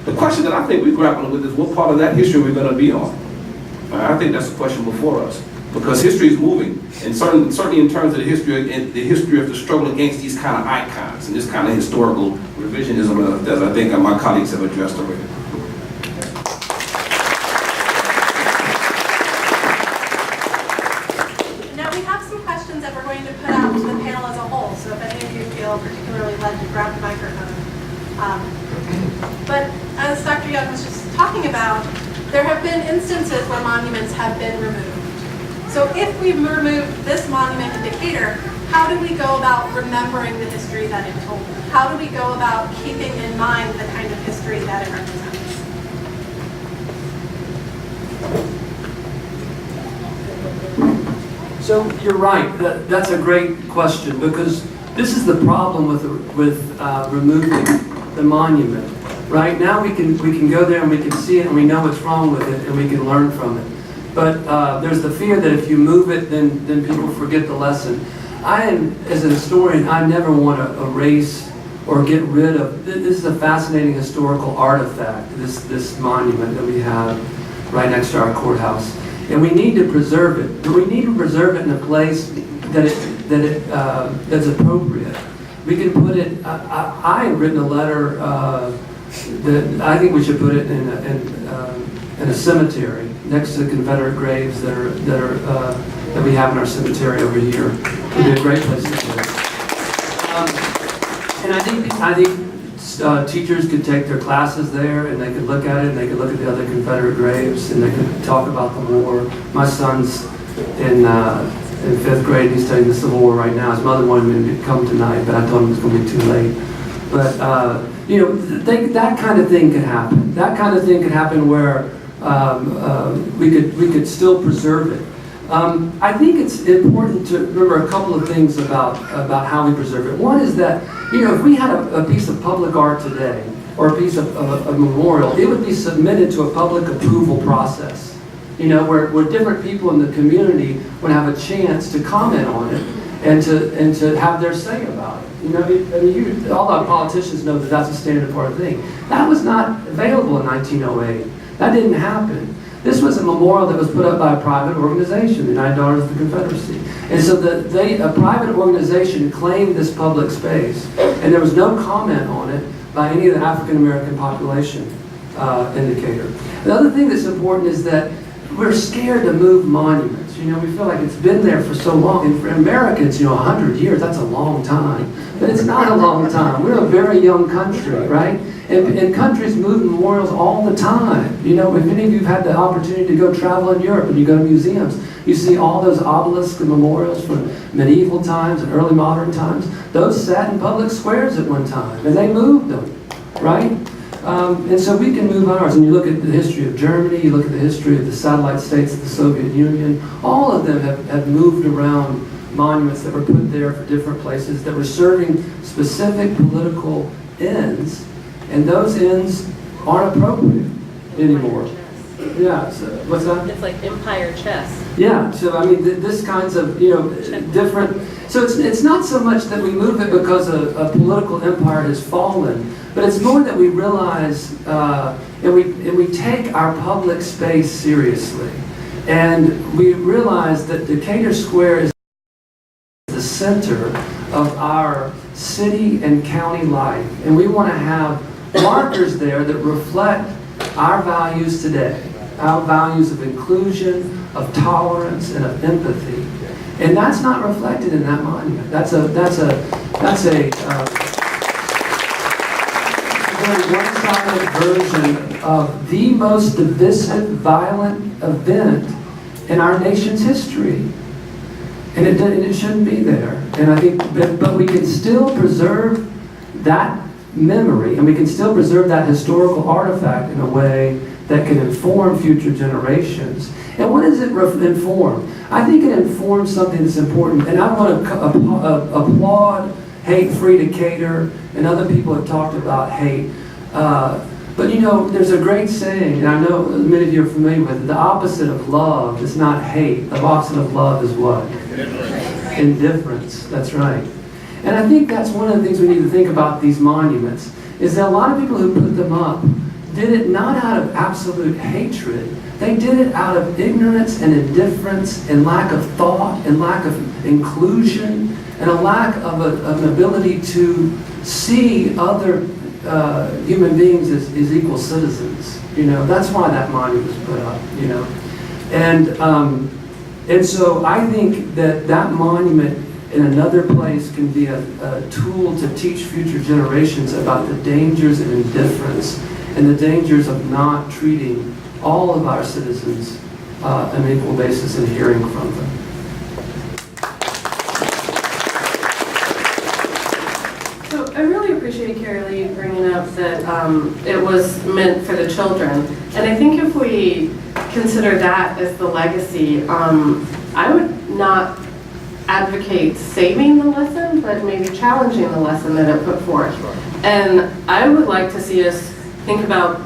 The question that I think we're grappling with is what part of that history we're going to be on. I think that's the question before us, because history is moving, and certainly in terms of the history of the struggle against these kind of icons and this kind of historical revisionism that I think my colleagues have addressed already. Now we have some questions that we're going to put out to the panel as a whole, so if any of you feel particularly led to grab the microphone. But as Dr. Young was just talking about, there have been instances where monuments have been removed. So if we remove this monument in Decatur, how do we go about remembering the history that it told? How do we go about keeping in mind the kind of history that it represents? So you're right. That's a great question, because this is the problem with removing the monument. Right now we can go there and we can see it and we know what's wrong with it and we can learn from it. But there's the fear that if you move it, then people forget the lesson. As a historian, I never want to erase or get rid of. This is a fascinating historical artifact. This monument that we have right next to our courthouse, and we need to preserve it. But we need to preserve it in a place that's appropriate. We can put it. I have written a letter. That I think we should put it in a cemetery next to the Confederate graves that we have in our cemetery over here. It'd be a great place to put it. And I think teachers could take their classes there and they could look at it and they could look at the other Confederate graves and they could talk about the war. My son's in 5th grade. He's studying the Civil War right now. His mother wanted him to come tonight, but I told him it was going to be too late. But that kind of thing could happen. That kind of thing could happen where we could still preserve it. I think it's important to remember a couple of things about how we preserve it. One is that if we had a piece of public art today or a piece of a memorial, it would be submitted to a public approval process. Where different people in the community would have a chance to comment on it and to have their say about it. All our politicians know that that's a standard part of the thing. That was not available in 1908. That didn't happen. This was a memorial that was put up by a private organization, the United Daughters of the Confederacy. And so a private organization claimed this public space, and there was no comment on it by any of the African American population in Decatur. The other thing that's important is that we're scared to move monuments. We feel like it's been there for so long. And for Americans, 100 years, that's a long time. But it's not a long time. We're a very young country, right? And countries move memorials all the time. If any of you have had the opportunity to go travel in Europe and you go to museums, you see all those obelisks and memorials from medieval times and early modern times. Those sat in public squares at one time, and they moved them, right? And so we can move ours. And you look at the history of Germany, you look at the history of the satellite states of the Soviet Union, all of them have moved around monuments that were put there for different places that were serving specific political ends, and those ends aren't appropriate anymore. Yeah, so what's that? It's like Empire chess. Yeah, so this kinds of, different, so it's not so much that we move it because a political empire has fallen, but it's more that we realize and we take our public space seriously. And we realize that Decatur Square is the center of our city and county life. And we want to have markers there that reflect our values today, our values of inclusion, of tolerance, and of empathy. And that's not reflected in that monument. That's a very one-sided version of the most divisive, violent event in our nation's history. And it shouldn't be there. And I think, but we can still preserve that memory, and we can still preserve that historical artifact in a way that can inform future generations. And what does it inform? I think it informs something that's important. And I want to applaud Hate-Free Decatur, and other people have talked about hate. But there's a great saying, and I know many of you are familiar with it, the opposite of love is not hate. The opposite of love is what? Indifference, that's right. And I think that's one of the things we need to think about these monuments, is that a lot of people who put them up did it not out of absolute hatred. They did it out of ignorance and indifference and lack of thought and lack of inclusion and a lack of an ability to see other human beings as equal citizens. You know, that's why that monument was put up, you know. And so I think that that monument in another place can be a tool to teach future generations about the dangers of indifference and the dangers of not treating all of our citizens on an equal basis and hearing from them. So I really appreciate Carrie Lee bringing up that it was meant for the children. And I think if we consider that as the legacy, I would not advocate saving the lesson, but maybe challenging the lesson that it put forth. And I would like to see us think about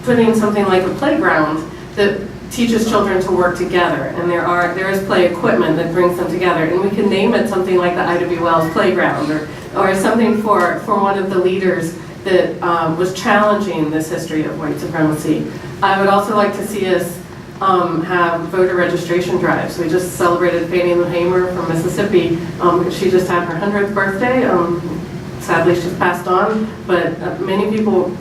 putting something like a playground that teaches children to work together. And there is play equipment that brings them together. And we can name it something like the Ida B. Wells Playground, or something for one of the leaders that was challenging this history of white supremacy. I would also like to see us have voter registration drives. We just celebrated Fannie Lou Hamer from Mississippi. She just had her 100th birthday. Sadly, she's passed on, but many people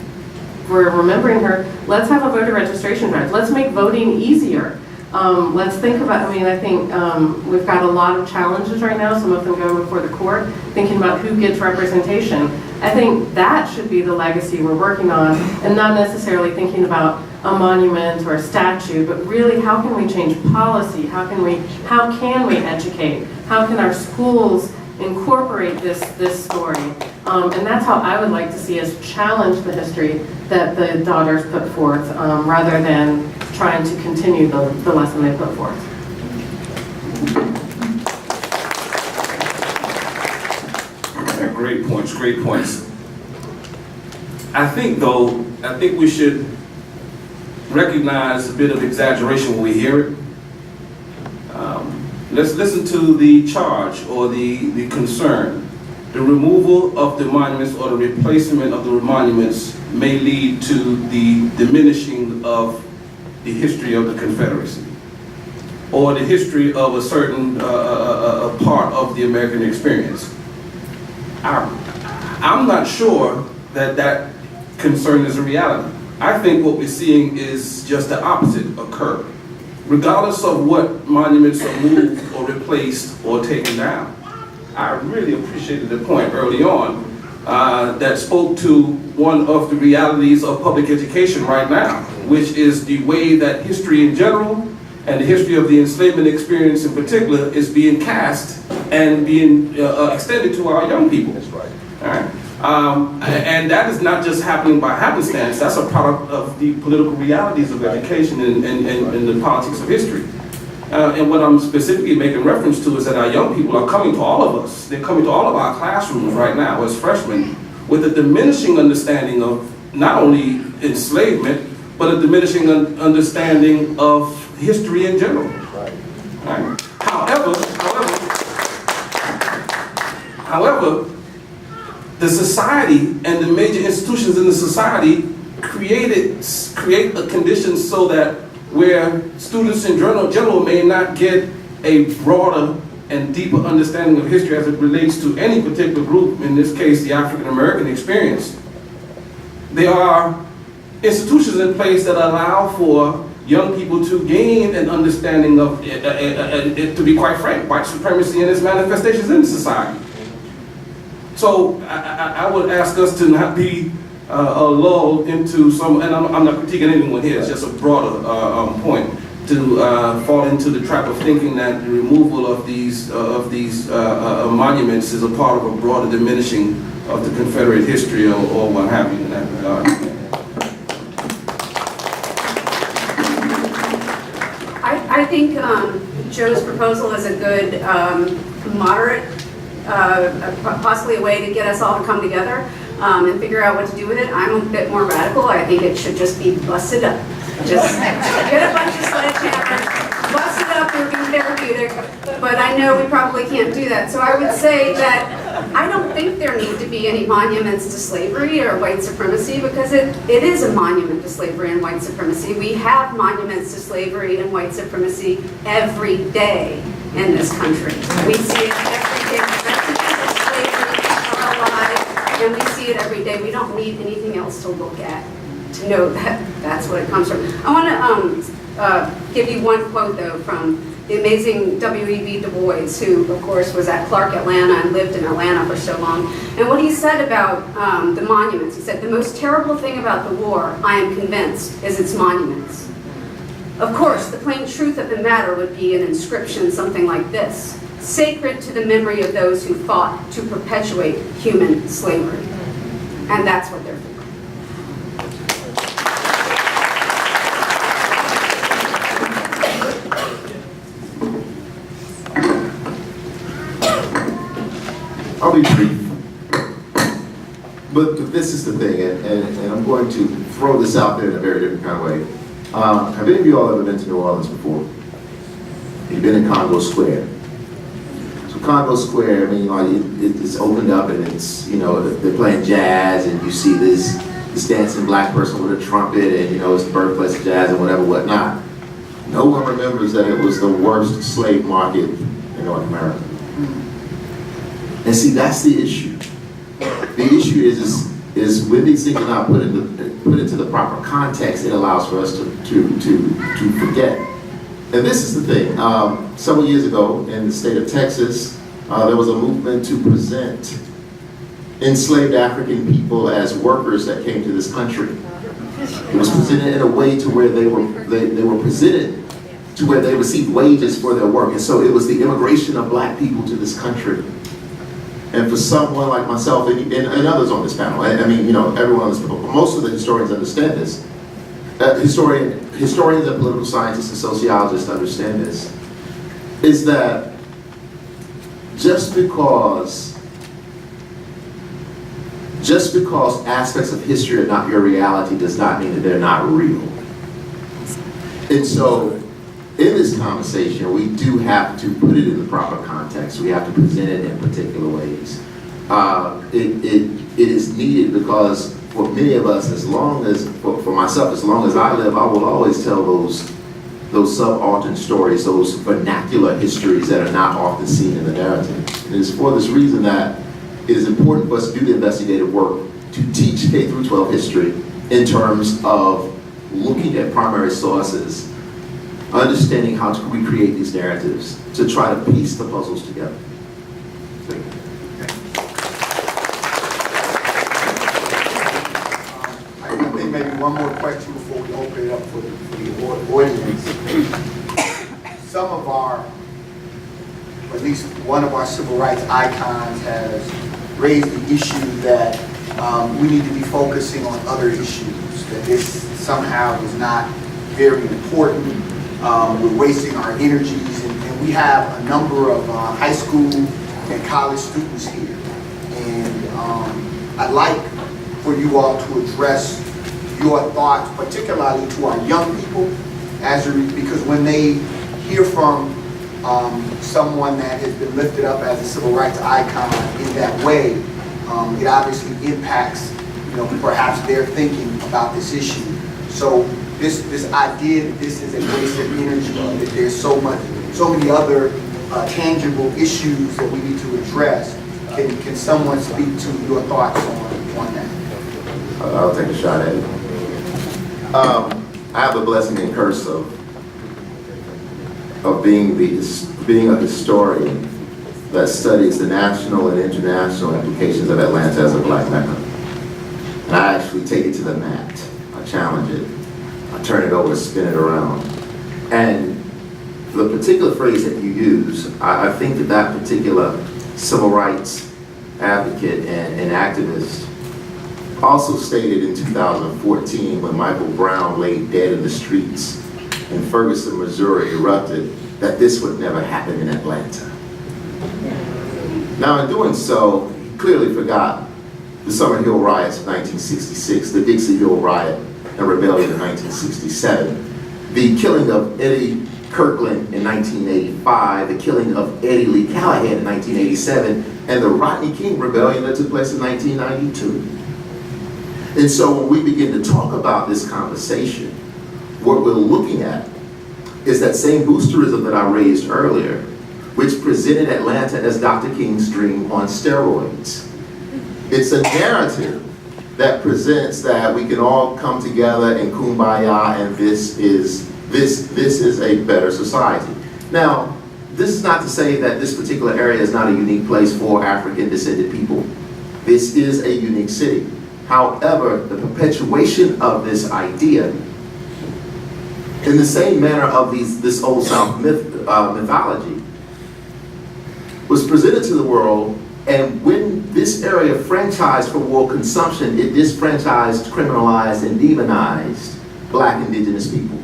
were remembering her. Let's have a voter registration drive. Let's make voting easier. Let's think about, I think we've got a lot of challenges right now, some of them going before the court, thinking about who gets representation. I think that should be the legacy we're working on, and not necessarily thinking about a monument or a statue, but really how can we change policy? How can we educate? How can our schools incorporate this story? And that's how I would like to see us challenge the history that the daughters put forth, rather than trying to continue the lesson they put forth. Great points, great points. I think we should recognize a bit of exaggeration when we hear it. Let's listen to the charge or the concern. The removal of the monuments or the replacement of the monuments may lead to the diminishing of the history of the Confederacy or the history of a certain part of the American experience. I'm not sure that concern is a reality. I think what we're seeing is just the opposite occur. Regardless of what monuments are moved or replaced or taken down. I really appreciated the point early on that spoke to one of the realities of public education right now, which is the way that history in general and the history of the enslavement experience in particular is being cast and being extended to our young people. That's right. All right? And that is not just happening by happenstance. That's a product of the political realities of education and the politics of history. And what I'm specifically making reference to is that our young people are coming to all of us. They're coming to all of our classrooms right now as freshmen with a diminishing understanding of not only enslavement, but a diminishing understanding of history in general. Right? However, the society and the major institutions in the society create a condition so that where students in general may not get a broader and deeper understanding of history as it relates to any particular group, in this case the African American experience. There are institutions in place that allow for young people to gain an understanding of, to be quite frank, white supremacy and its manifestations in society. So I would ask us to not be lulled into some, and I'm not critiquing anyone here, it's just a broader point, to fall into the trap of thinking that the removal of these monuments is a part of a broader diminishing of the Confederate history or what have you in that regard. I think Joe's proposal is a good moderate, possibly a way to get us all to come together and figure out what to do with it. I'm a bit more radical. I think it should just be busted up. Just get a bunch of sledgehammers, bust it up, and be therapeutic. but I know we probably can't do that. So I would say that I don't think there need to be any monuments to slavery or white supremacy, because it is a monument to slavery and white supremacy. We have monuments to slavery and white supremacy every day in this country. We see it every day. Vestiges of slavery are alive, and we see it every day. We don't need anything else to look at to know that that's what it comes from. I want to give you one quote, though, from the amazing W.E.B. Du Bois, who, of course, was at Clark, Atlanta, and lived in Atlanta for so long. And what he said about the monuments, he said, "The most terrible thing about the war, I am convinced, is its monuments. Of course, the plain truth of the matter would be an inscription something like this: sacred to the memory of those who fought to perpetuate human slavery." And that's what they're for. I'll be brief. But this is the thing, and I'm going to throw this out there in a very different kind of way. Have any of you all ever been to New Orleans before? You've been in Congo Square. So Congo Square, I mean, it's opened up and it's, they're playing jazz and you see this dancing black person with a trumpet and, it's the birthplace of jazz and whatnot. No one remembers that it was the worst slave market in North America. And see, that's the issue. The issue is when these things are not put into the proper context, it allows for us to forget. And this is the thing. Several years ago in the state of Texas, there was a movement to present enslaved African people as workers that came to this country. It was presented in a way to where they were presented to where they received wages for their work. And so it was the immigration of black people to this country. And for someone like myself and others on this panel, I mean, everyone on this panel, most of the historians understand this. Historians and political scientists and sociologists understand this, is that just because aspects of history are not your reality does not mean that they're not real. And so, in this conversation, we do have to put it in the proper context. We have to present it in particular ways. It is needed because for many of us, for myself, as long as I live, I will always tell those subaltern stories, those vernacular histories that are not often seen in the narrative. It is for this reason that it is important for us to do the investigative work to teach K through 12 history in terms of looking at primary sources, understanding how to recreate these narratives, to try to piece the puzzles together. Thank you. I think maybe one more question before we open it up for the audience. Some of our, or at least one of our civil rights icons has raised the issue that we need to be focusing on other issues, that this somehow is not very important. We're wasting our energies, and we have a number of high school and college students here. And I'd like for you all to address your thoughts, particularly to our young people, because when they hear from someone that has been lifted up as a civil rights icon in that way, it obviously impacts, perhaps their thinking about this issue. So this idea that this is a waste of energy, that there's so many other tangible issues that we need to address. Can someone speak to your thoughts on that? I'll take a shot at it. I have the blessing and curse of being a historian that studies the national and international implications of Atlanta as a black Mecca. And I actually take it to the mat. I challenge it. I turn it over, spin it around. And the particular phrase that you use, I think that particular civil rights advocate and activist also stated in 2014 when Michael Brown lay dead in the streets in Ferguson, Missouri, erupted, that this would never happen in Atlanta. Now in doing so, he clearly forgot the Summer Hill riots of 1966, the Dixie Hill riot and rebellion in 1967, the killing of Eddie Kirkland in 1985, the killing of Eddie Lee Callahan in 1987, and the Rodney King Rebellion that took place in 1992. And so when we begin to talk about this conversation, what we're looking at is that same boosterism that I raised earlier, which presented Atlanta as Dr. King's dream on steroids. It's a narrative that presents that we can all come together and kumbaya, and this is a better society. Now, this is not to say that this particular area is not a unique place for African descended people. This is a unique city. However, the perpetuation of this idea, in the same manner of this Old South mythology, was presented to the world, and when this area franchised for world consumption, it disfranchised, criminalized, and demonized Black indigenous people.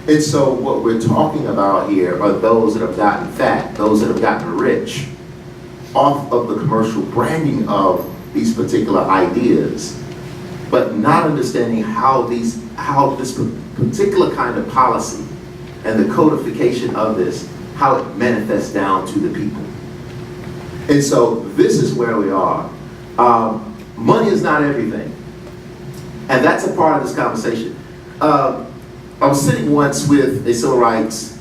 And so what we're talking about here are those that have gotten fat, those that have gotten rich off of the commercial branding of these particular ideas, but not understanding how this particular kind of policy and the codification of this, how it manifests down to the people. And so this is where we are. Money is not everything. And that's a part of this conversation. I was sitting once with a civil rights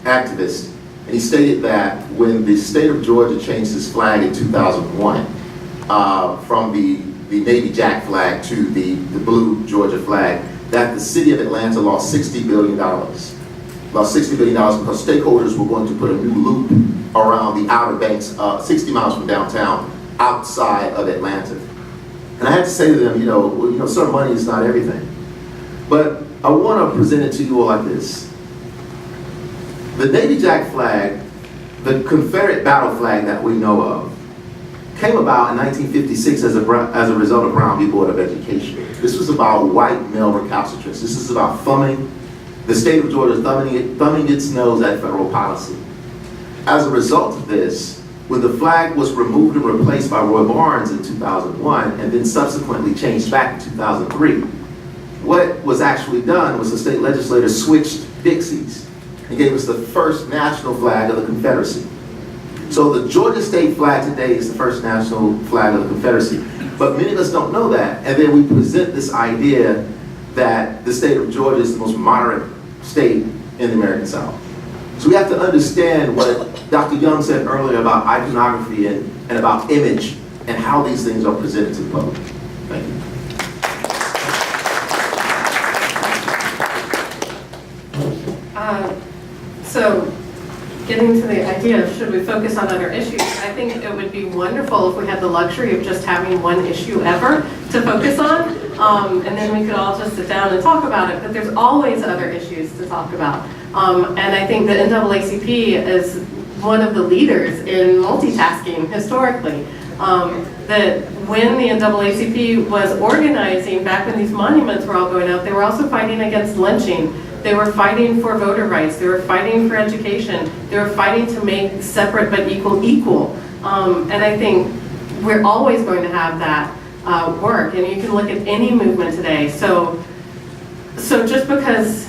activist, and he stated that when the state of Georgia changed its flag in 2001, from the Navy Jack flag to the blue Georgia flag, that the city of Atlanta lost $60 billion. Lost $60 billion because stakeholders were going to put a new loop around the Outer Banks, 60 miles from downtown, outside of Atlanta. And I had to say to them, sir, money is not everything. But I want to present it to you all like this. The Navy Jack flag, the Confederate battle flag that we know of, came about in 1956 as a result of brown people Board of Education. This was about white male recalcitrance. This is about the state of Georgia thumbing its nose at federal policy. As a result of this, when the flag was removed and replaced by Roy Barnes in 2001, and then subsequently changed back in 2003, what was actually done was the state legislature switched Dixies and gave us the first national flag of the Confederacy. So the Georgia state flag today is the first national flag of the Confederacy. But many of us don't know that. And then we present this idea that the state of Georgia is the most moderate state in the American South. So we have to understand what Dr. Young said earlier about iconography and about image and how these things are presented to the public. Thank you. So getting to the idea of should we focus on other issues, I think it would be wonderful if we had the luxury of just having one issue ever to focus on, and then we could all just sit down and talk about it, but there's always other issues to talk about. And I think the NAACP is one of the leaders in multitasking historically. That when the NAACP was organizing, back when these monuments were all going up, they were also fighting against lynching. They were fighting for voter rights. They were fighting for education. They were fighting to make separate but equal. And I think we're always going to have that work. And you can look at any movement today. So just because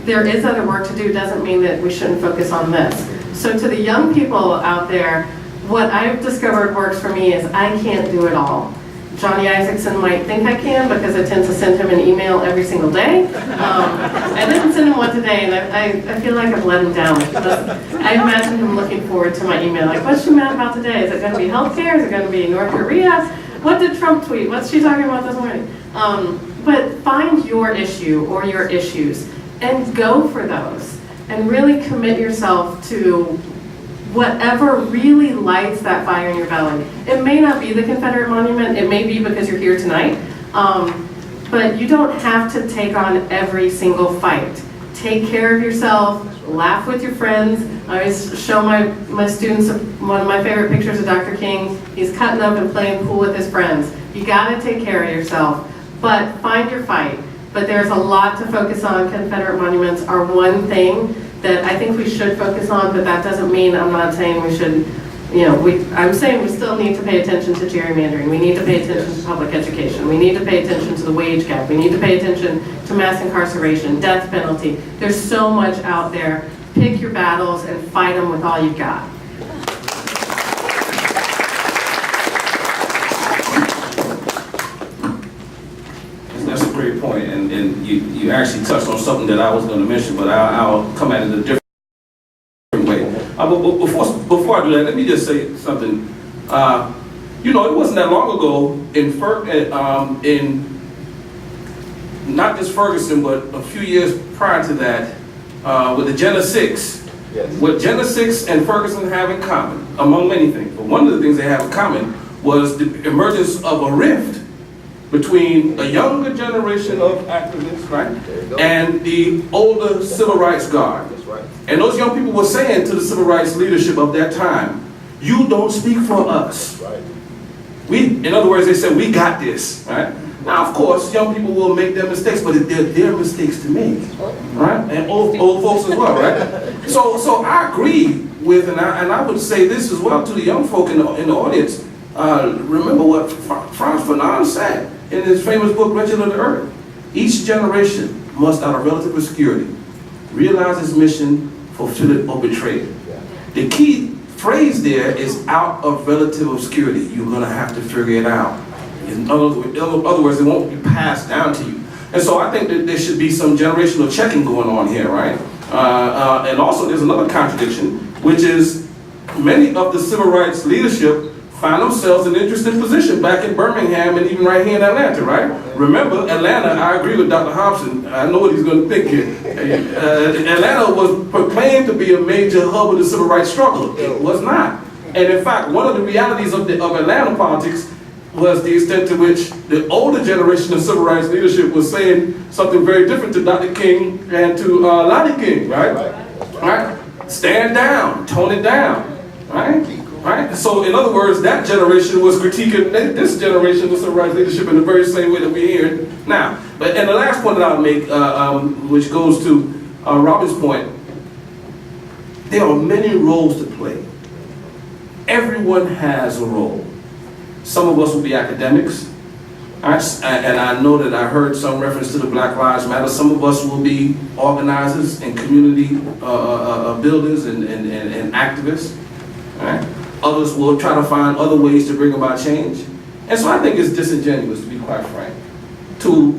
there is other work to do doesn't mean that we shouldn't focus on this. So to the young people out there, what I've discovered works for me is I can't do it all. Johnny Isaacson might think I can because I tend to send him an email every single day. I didn't send him one today, and I feel like I've let him down. I imagine him looking forward to my email, like, what's she mad about today? Is it going to be healthcare? Is it going to be North Korea? What did Trump tweet? What's she talking about this morning? But find your issue or your issues and go for those and really commit yourself to whatever really lights that fire in your belly. It may not be the Confederate monument, it may be because you're here tonight, but you don't have to take on every single fight. Take care of yourself, laugh with your friends. I always show my students one of my favorite pictures of Dr. King. He's cutting up and playing pool with his friends. You gotta take care of yourself, but find your fight. But there's a lot to focus on. Confederate monuments are one thing that I think we should focus on, but that doesn't mean I'm not saying we should I'm saying we still need to pay attention to gerrymandering. We need to pay attention to public education. We need to pay attention to the wage gap. We need to pay attention to mass incarceration, death penalty. There's so much out there. Pick your battles and fight them with all you've got. That's a great point, and you actually touched on something that I was going to mention, but I'll come at it a different way. But before I do that, let me just say something. It wasn't that long ago in not just Ferguson, but a few years prior to that, with the Gen 6. Yes. What Gen 6 and Ferguson have in common, among many things, but one of the things they have in common was the emergence of a rift between a younger generation of activists, right, and the older civil rights guard. That's right. And those young people were saying to the civil rights leadership of that time, "You don't speak for us." Right. In other words, they said, "We got this," right? Now, of course, young people will make their mistakes, but they're their mistakes to make, right? And old folks as well, right? So I agree with, and I would say this as well to the young folk in the audience. Remember what Franz Fanon said in his famous book, Wretched of the Earth. Each generation must, out of relative obscurity, realize its mission, fulfill it, or betray it. The key phrase there is out of relative obscurity. You're going to have to figure it out. In other words, it won't be passed down to you. And so I think that there should be some generational checking going on here, right? And also there's another contradiction, which is many of the civil rights leadership find themselves in an interesting position back in Birmingham and even right here in Atlanta, right? Remember, Atlanta, I agree with Dr. Hobson, I know what he's going to think here. Atlanta was proclaimed to be a major hub of the civil rights struggle. It was not. And in fact, one of the realities of Atlanta politics was the extent to which the older generation of civil rights leadership was saying something very different to Dr. King and to Lonnie King, right? Right? Stand down, tone it down, right? Right? So in other words, that generation was critiquing this generation of civil rights leadership in the very same way that we're hearing now. And the last point that I'll make, which goes to Robin's point, there are many roles to play. Everyone has a role. Some of us will be academics, and I know that I heard some reference to the Black Lives Matter. Some of us will be organizers and community builders and activists. Right? Others will try to find other ways to bring about change. And so I think it's disingenuous, to be quite frank, to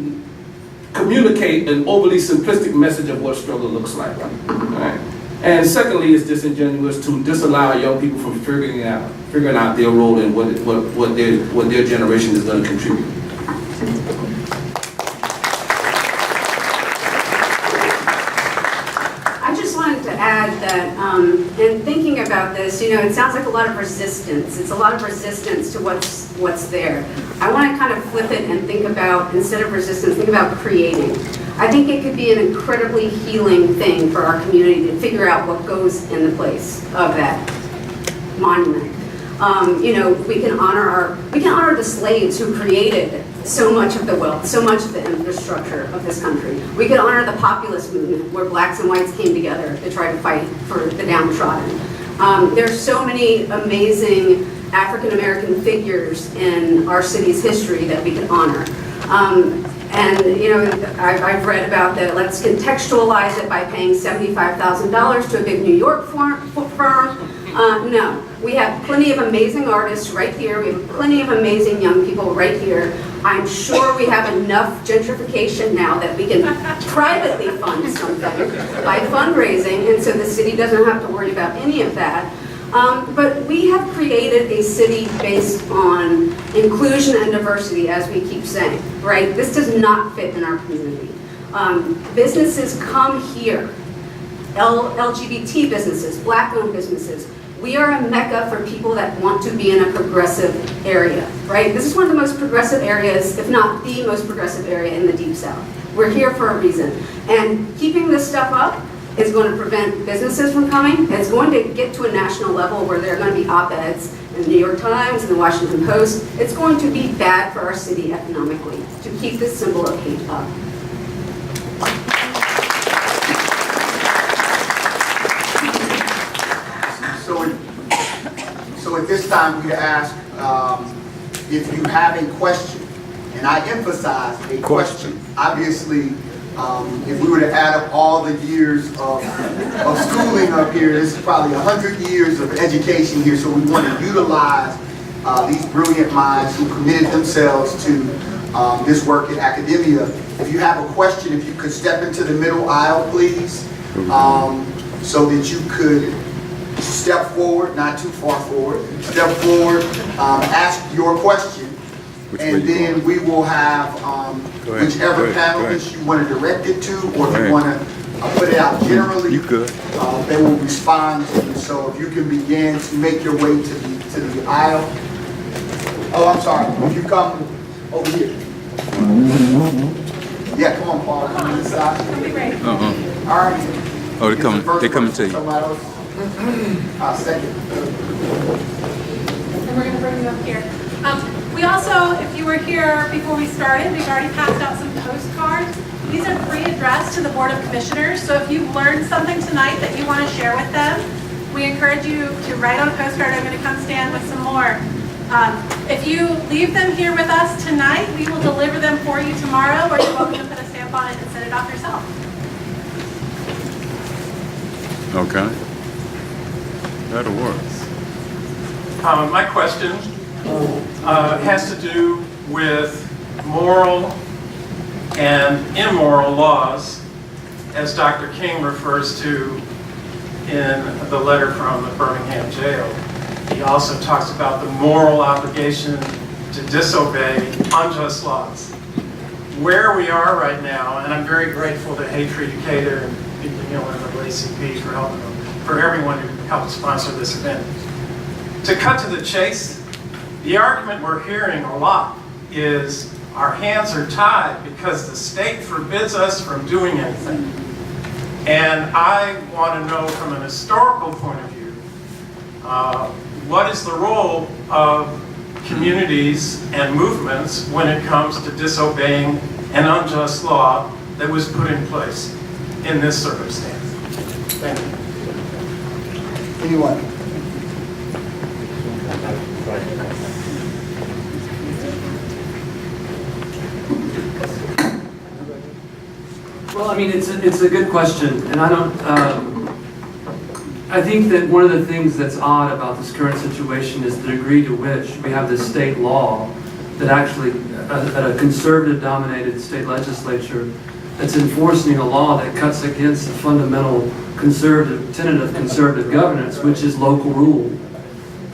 communicate an overly simplistic message of what struggle looks like. Right? And secondly, it's disingenuous to disallow young people from figuring out their role in what their generation is going to contribute. I just wanted to add that in thinking about this, it sounds like a lot of resistance. It's a lot of resistance to what's there. I want to kind of flip it and think about, instead of resistance, think about creating. I think it could be an incredibly healing thing for our community to figure out what goes in the place of that monument. We can honor the slaves who created so much of the wealth, so much of the infrastructure of this country. We can honor the populist movement where blacks and whites came together to try to fight for the downtrodden. There's so many amazing African American figures in our city's history that we can honor. I've read about that. Let's contextualize it by paying $75,000 to a big New York firm. No, we have plenty of amazing artists right here. We have plenty of amazing young people right here. I'm sure we have enough gentrification now that we can privately fund something by fundraising, and so the city doesn't have to worry about any of that. But we have created a city based on inclusion and diversity, as we keep saying, right? This does not fit in our community. Businesses come here. LGBT businesses, black-owned businesses. We are a mecca for people that want to be in a progressive area, right? This is one of the most progressive areas, if not the most progressive area in the Deep South. We're here for a reason. And keeping this stuff up is going to prevent businesses from coming. It's going to get to a national level where there are going to be op-eds in the New York Times and the Washington Post. It's going to be bad for our city economically to keep this symbol of hate up. time for you to ask if you have a question. And I emphasize a question. Obviously, if we were to add up all the years of schooling up here, this is probably 100 years of education here, so we want to utilize these brilliant minds who committed themselves to this work in academia. If you have a question, if you could step into the middle aisle, please, so that you could step forward, not too far forward, step forward, ask your question, and then we will have whichever panelist you want to direct it to, or if you want to put it out generally, they will respond to you. So if you can begin to make your way to the aisle. Oh, I'm sorry. If you come over here. Yeah, come on, Paul. Come on this side. That'd be great. All right. Oh, they coming to you. Somebody else? I'll second. And we're going to bring you up here. We also, if you were here before we started, we've already passed out some postcards. These are free addressed to the Board of Commissioners. So if you've learned something tonight that you want to share with them, we encourage you to write on a postcard. I'm going to come stand with some more. If you leave them here with us tonight, we will deliver them for you tomorrow, or you're welcome to put a stamp on it and send it off yourself. Okay. That'll work. My question has to do with moral and immoral laws, as Dr. King refers to in the letter from the Birmingham jail. He also talks about the moral obligation to disobey unjust laws. Where we are right now, and I'm very grateful to Hatred Decatur and Beacon Hill and the ACP for helping them, for everyone who helped sponsor this event. To cut to the chase, the argument we're hearing a lot is our hands are tied because the state forbids us from doing anything. And I want to know from an historical point of view, what is the role of communities and movements when it comes to disobeying an unjust law that was put in place in this circumstance? Thank you. Anyone? Well, I mean, it's a good question, and I don't. I think that one of the things that's odd about this current situation is the degree to which we have this state law that actually, at a conservative-dominated state legislature, that's enforcing a law that cuts against the fundamental tenet of conservative governance, which is local rule,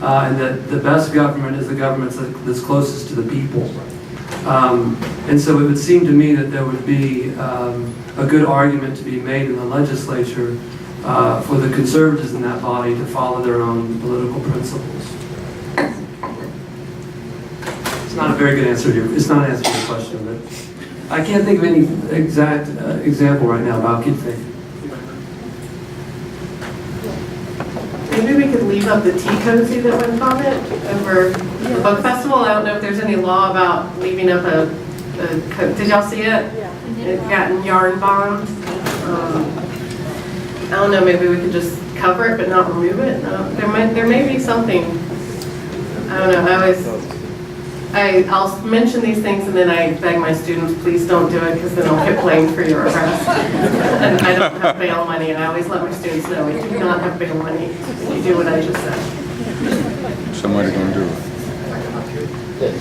and that the best government is the government that's closest to the people. And so it would seem to me that there would be a good argument to be made in the legislature for the conservatives in that body to follow their own political principles. It's not a very good answer to your, it's not an answer to your question, but I can't think of any exact example right now, but I'll keep thinking. Maybe we could leave up the tea cozy that went on it over the book festival. I don't know if there's any law about leaving up did y'all see it? Yeah. It got yarn bombed. I don't know, maybe we could just cover it but not remove it. There may be something. I don't know. I'll mention these things and then I beg my students, please don't do it because then I'll get blamed for your arrest. And I don't have bail money, and I always let my students know, if you do not have bail money, you do what I just said. Somebody gonna do it.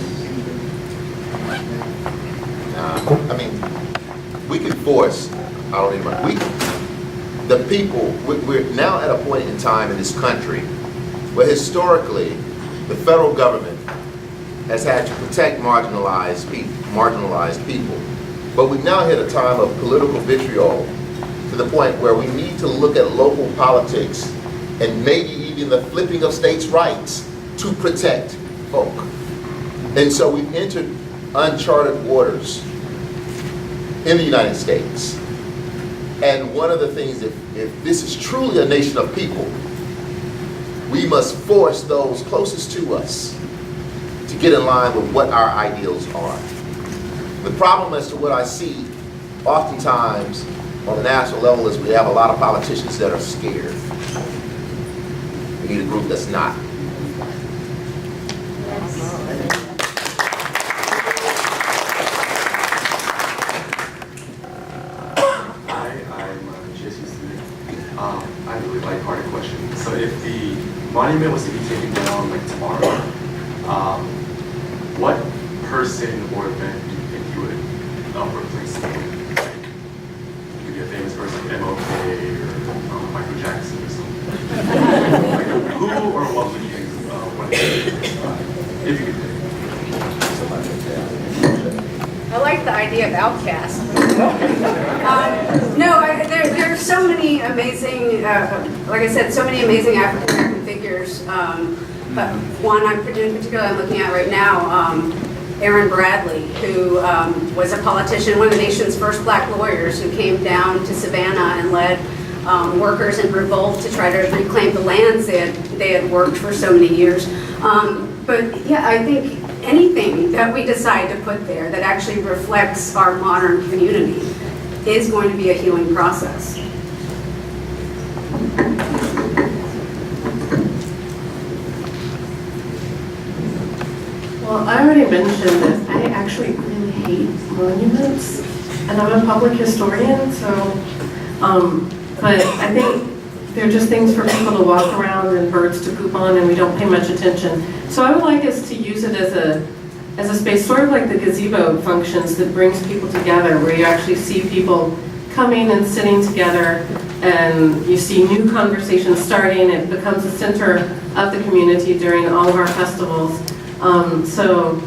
I mean, we can force, the people, we're now at a point in time in this country where historically the federal government has had to protect marginalized people. But we've now hit a time of political vitriol to the point where we need to look at local politics and maybe even the flipping of states' rights to protect folk. And so we've entered uncharted waters in the United States. And one of the things, if this is truly a nation of people, we must force those closest to us to get in line with what our ideals are. The problem as to what I see oftentimes on the national level is we have a lot of politicians that are scared. We need a group that's not. I'm GSU student. I have a really lighthearted question. So if the monument was to be taken down like tomorrow, what person or event do you think you would replace it with? Like, it could be a famous person like MLK or Michael Jackson or something. Like, who or what would you think want to be replaced by? If you could pick. I like the idea of Outcast. No, there are so many amazing, like I said, so many amazing African American figures. But one in particular I'm looking at right now, Aaron Bradley, who was a politician, one of the nation's first black lawyers, who came down to Savannah and led workers in revolt to try to reclaim the lands they had worked for so many years. But yeah, I think anything that we decide to put there that actually reflects our modern community is going to be a healing process. Well, I already mentioned that I actually really hate monuments, and I'm a public historian, so, but I think they're just things for people to walk around and birds to poop on, and we don't pay much attention. So I would like us to use it as a space, sort of like the gazebo functions that brings people together, where you actually see people coming and sitting together, and you see new conversations starting. It becomes a center of the community during all of our festivals. So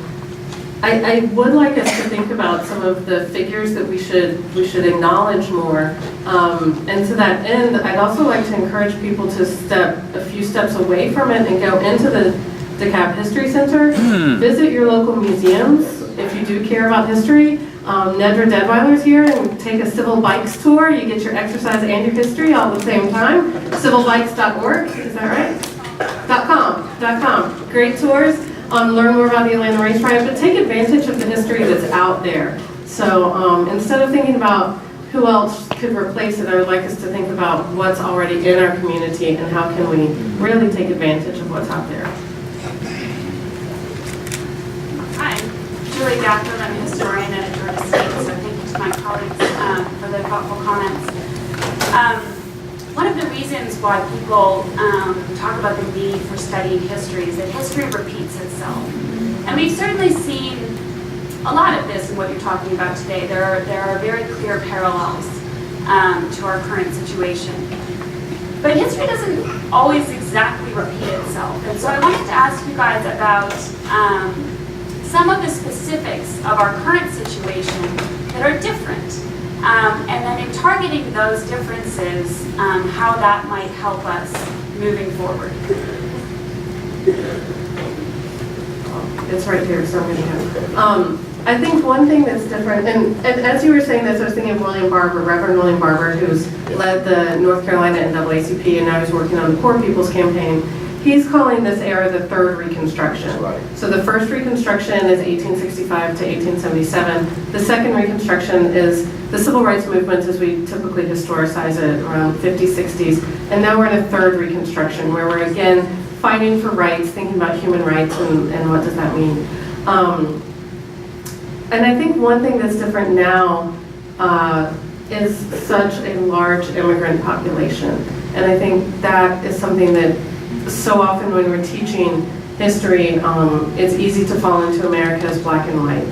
I would like us to think about some of the figures that we should acknowledge more. And to that end, I'd also like to encourage people to step a few steps away from it and go into the DeKalb History Center. Visit your local museums if you do care about history. Nedra Deadweiler's here, and take a civil bikes tour. You get your exercise and your history all at the same time. Civilbikes.org, is that right? .com. Great tours. Learn more about the Atlanta Race Riot, but take advantage of the history that's out there. So instead of thinking about who else could replace it, I would like us to think about what's already in our community and how can we really take advantage of what's out there. Hi, Julie Decatur. I'm a historian at Georgia State, so thank you to my colleagues for the thoughtful comments. One of the reasons why people talk about the need for studying history is that history repeats itself. And we've certainly seen a lot of this in what you're talking about today. There are very clear parallels to our current situation. But history doesn't always exactly repeat itself. And so I wanted to ask you guys about some of the specifics of our current situation that are different. And then in targeting those differences, how that might help us moving forward. It's right here, so I'm going to have. I think one thing that's different, and as you were saying this, I was thinking of William Barber, Reverend William Barber, who's led the North Carolina NAACP, and now he's working on the Poor People's Campaign. He's calling this era the third Reconstruction. Right. So the first Reconstruction is 1865 to 1877. The second Reconstruction is the Civil Rights Movement, as we typically historicize it, around 50s, 60s. And now we're in a third Reconstruction, where we're again fighting for rights, thinking about human rights, and what does that mean. And I think one thing that's different now is such a large immigrant population. And I think that is something that so often when we're teaching history, it's easy to fall into America as black and white.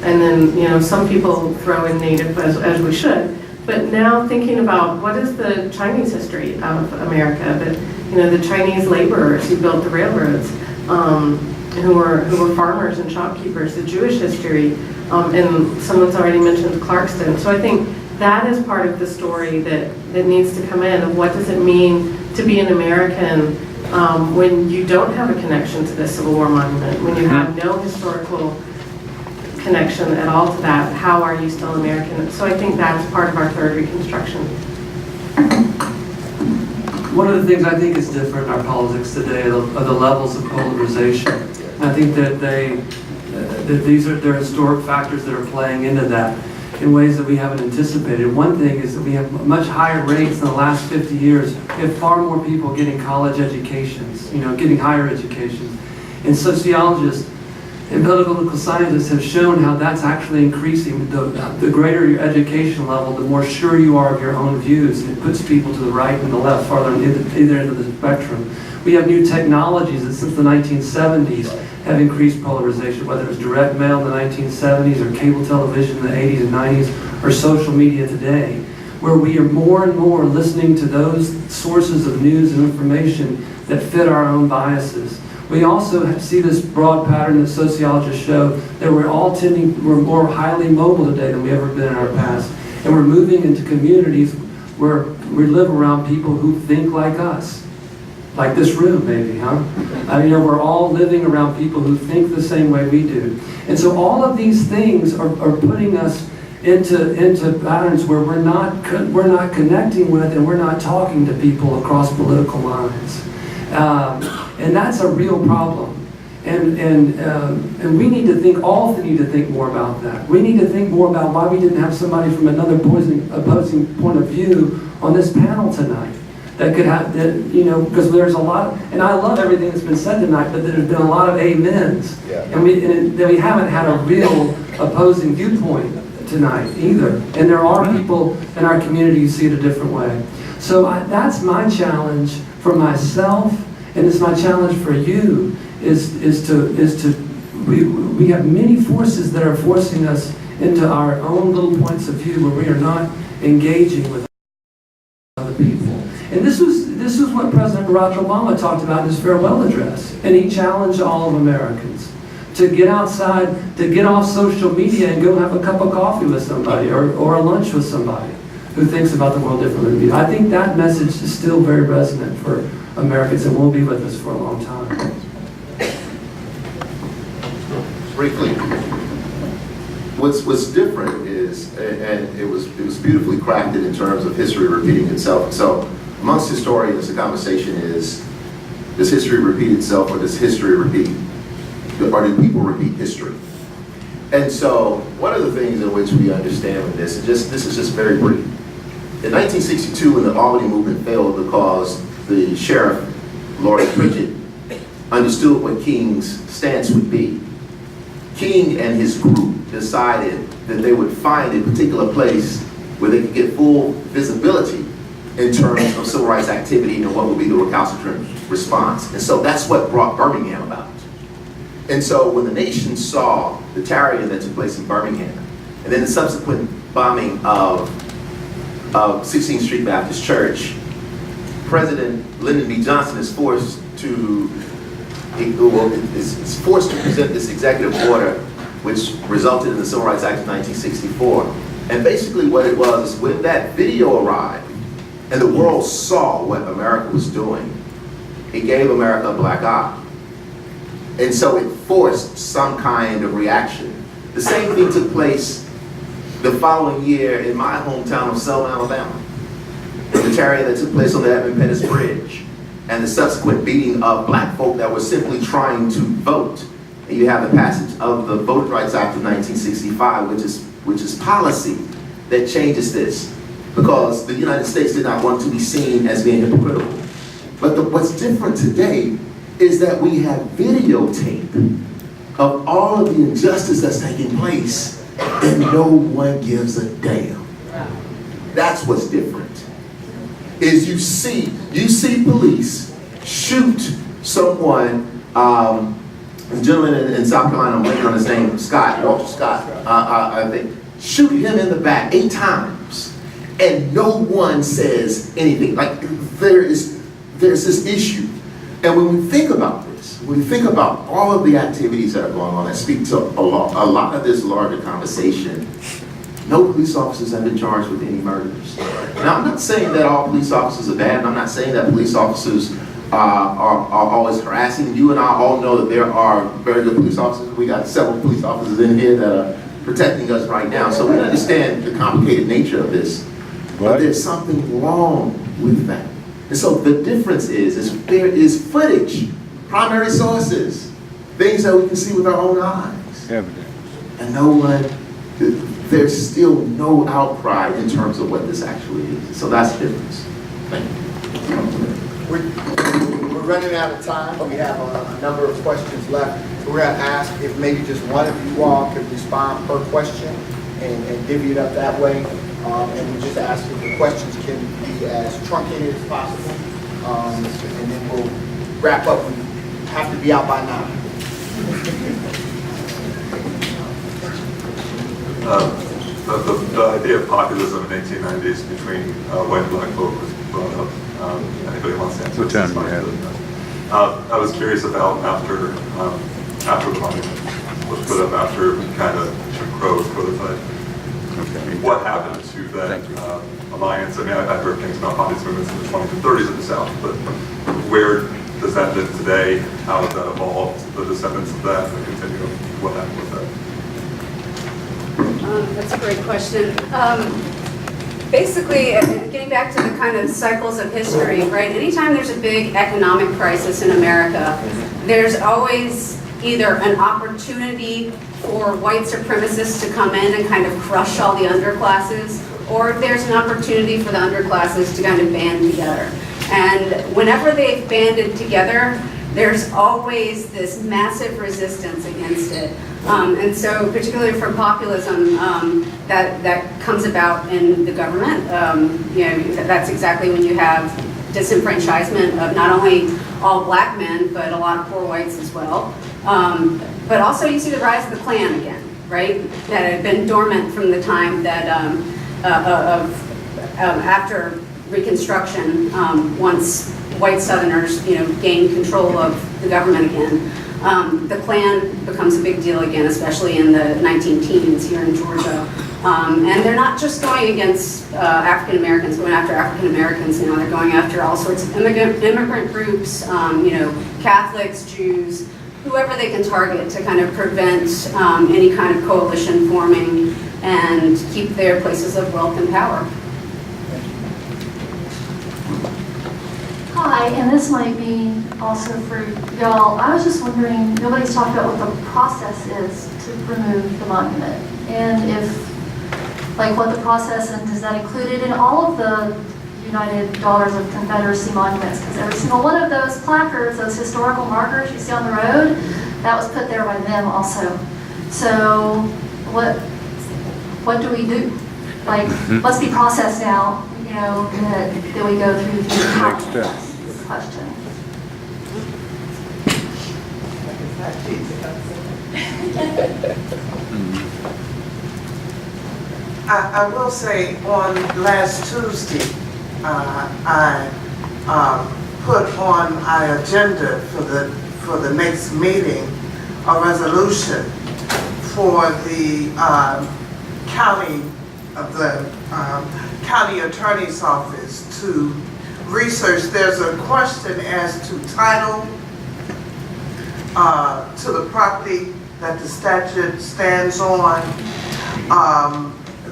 And then, you know, some people throw in Native as we should. But now thinking about what is the Chinese history of America, that, you know, the Chinese laborers who built the railroads, who were farmers and shopkeepers, the Jewish history, and someone's already mentioned Clarkston. So I think that is part of the story that needs to come in, of what does it mean to be an American when you don't have a connection to the Civil War monument, when you have no historical connection at all to that. How are you still American? So I think that's part of our third Reconstruction. One of the things I think is different in our politics today are the levels of polarization. And I think that there are historic factors that are playing into that in ways that we haven't anticipated. One thing is that we have much higher rates in the last 50 years. We have far more people getting college educations, you know, getting higher educations. And sociologists and political scientists have shown how that's actually increasing. The greater your education level, the more sure you are of your own views. And it puts people to the right and the left, farther on either end of the spectrum. We have new technologies that since the 1970s have increased polarization, whether it was direct mail in the 1970s or cable television in the 80s and 90s or social media today, where we are more and more listening to those sources of news and information that fit our own biases. We also see this broad pattern that sociologists show that we're more highly mobile today than we ever been in our past. And we're moving into communities where we live around people who think like us. Like this room, maybe, huh? We're all living around people who think the same way we do. And so all of these things are putting us into patterns where we're not connecting with and we're not talking to people across political lines. And that's a real problem. And we need to think more about that. We need to think more about why we didn't have somebody from another opposing point of view on this panel tonight. That could have, because there's a lot, and I love everything that's been said tonight, but there's been a lot of amens. Yeah. And we haven't had a real opposing viewpoint tonight either. And there are people in our community who see it a different way. So that's my challenge for myself, and it's my challenge for you, we have many forces that are forcing us into our own little points of view where we are not engaging with other people. And this was what President Barack Obama talked about in his farewell address. And he challenged all of Americans to get outside, to get off social media and go have a cup of coffee with somebody or a lunch with somebody who thinks about the world differently than you. I think that message is still very resonant for Americans and will be with us for a long time. Briefly, what's different is, and it was beautifully crafted in terms of history repeating itself. So amongst historians, the conversation is, does history repeat itself, or does history repeat, or do people repeat history? And so one of the things in which we understand with this is just very brief. In 1962, when the Albany movement failed because the sheriff, Lord Pritchett, understood what King's stance would be, King and his group decided that they would find a particular place where they could get full visibility in terms of civil rights activity and what would be the recalcitrant response. And so that's what brought Birmingham about. And so when the nation saw the tyranny that took place in Birmingham, and then the subsequent bombing of 16th Street Baptist Church, President Lyndon B. Johnson is forced to present this executive order, which resulted in the Civil Rights Act of 1964. And basically what it was is when that video arrived and the world saw what America was doing, it gave America a black eye. And so it forced some kind of reaction. The same thing took place the following year in my hometown of Selma, Alabama. The tyranny that took place on the Edmund Pettus Bridge and the subsequent beating of black folk that were simply trying to vote. And you have the passage of the Voting Rights Act of 1965, which is policy that changes this, because the United States did not want to be seen as being hypocritical. But what's different today is that we have videotape of all of the injustice that's taking place, and no one gives a damn. That's what's different. Is you see police shoot someone, a gentleman in South Carolina, I'm blanking on his name, Walter Scott, I think, shoot him in the back 8 times, and no one says anything. Like, there's this issue. And when we think about this, when we think about all of the activities that are going on that speak to a lot of this larger conversation, no police officers have been charged with any murders. Now, I'm not saying that all police officers are bad, and I'm not saying that police officers are always harassing. You and I all know that there are very good police officers. We got several police officers in here that are protecting us right now. So we understand the complicated nature of this. But there's something wrong with that. And so the difference is there is footage, primary sources, things that we can see with our own eyes. Evidence. And there's still no outcry in terms of what this actually is. So that's the difference. Thank you. We're running out of time. We have a number of questions left. So we're going to ask if maybe just one of you all could respond per question and divvy it up that way. And we just ask if the questions can be as truncated as possible. And then we'll wrap up. We have to be out by 9. The idea of populism in 1890s between white and black folk was brought up. Anybody wants to answer? What time do you have? I was curious about after the monument was put up, after kind of Jim Crow was codified. Okay. What happened to that alliance? I mean, I've heard things about populist movements in the 20s and 30s in the South, but where does that live today? How has that evolved? The descendants of that, the continuum, what happened with that? That's a great question. Basically, getting back to the kind of cycles of history, right? Anytime there's a big economic crisis in America, there's always either an opportunity for white supremacists to come in and kind of crush all the underclasses, or there's an opportunity for the underclasses to kind of band together. And whenever they've banded together, there's always this massive resistance against it. And so particularly for populism, that comes about in the government. That's exactly when you have disenfranchisement of not only all black men, but a lot of poor whites as well. But also you see the rise of the Klan again, right? That had been dormant from the time that after Reconstruction, once white Southerners, gained control of the government again. The Klan becomes a big deal again, especially in the 19-teens here in Georgia. And they're not just going against African Americans, going after African Americans now. They're going after all sorts of immigrant groups, Catholics, Jews, whoever they can target to kind of prevent any kind of coalition forming and keep their places of wealth and power. Hi, and this might be also for y'all. I was just wondering, nobody's talked about what the process is to remove the monument. And if, what the process, and is that included in all of the United Daughters of Confederacy monuments? Because every single one of those placards, those historical markers you see on the road, that was put there by them also. So what do we do? What's the process now, that we go through the Next step. question. I will say on last Tuesday, I put on our agenda for the next meeting a resolution for the county attorney's office to research. There's a question as to title to the property that the statute stands on.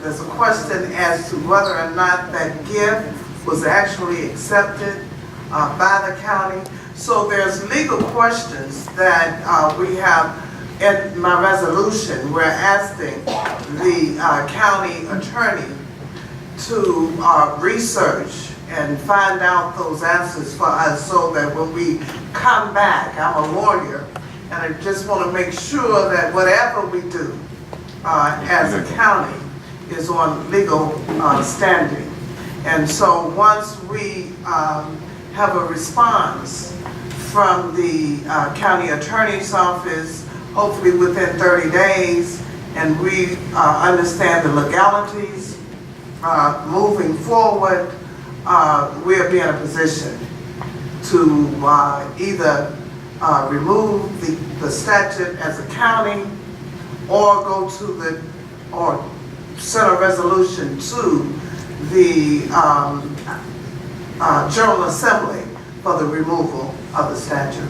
There's a question as to whether or not that gift was actually accepted by the county. So there's legal questions that we have in my resolution. We're asking the county attorney to research and find out those answers for us so that when we come back, I'm a lawyer, and I just want to make sure that whatever we do as a county is on legal standing. And so once we have a response from the county attorney's office, hopefully within 30 days, and we understand the legalities moving forward, we'll be in a position to either remove the statute as a county or go to or send a resolution to the General Assembly for the removal of the statute.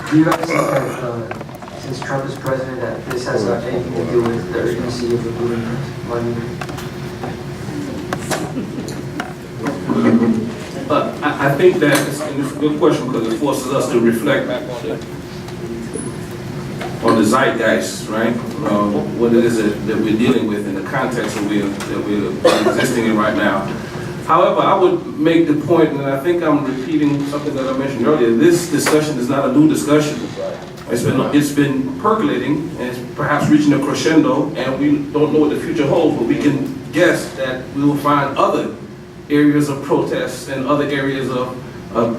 Do you guys think that since Trump is president, that this has anything to do with the urgency of removing monument? I think that it's a good question because it forces us to reflect back on it. or the zeitgeist, right? What it is that we're dealing with in the context that we're existing in right now. However, I would make the point, and I think I'm repeating something that I mentioned earlier, this discussion is not a new discussion. It's been percolating, and it's perhaps reaching a crescendo, and we don't know what the future holds, but we can guess that we will find other areas of protest and other areas of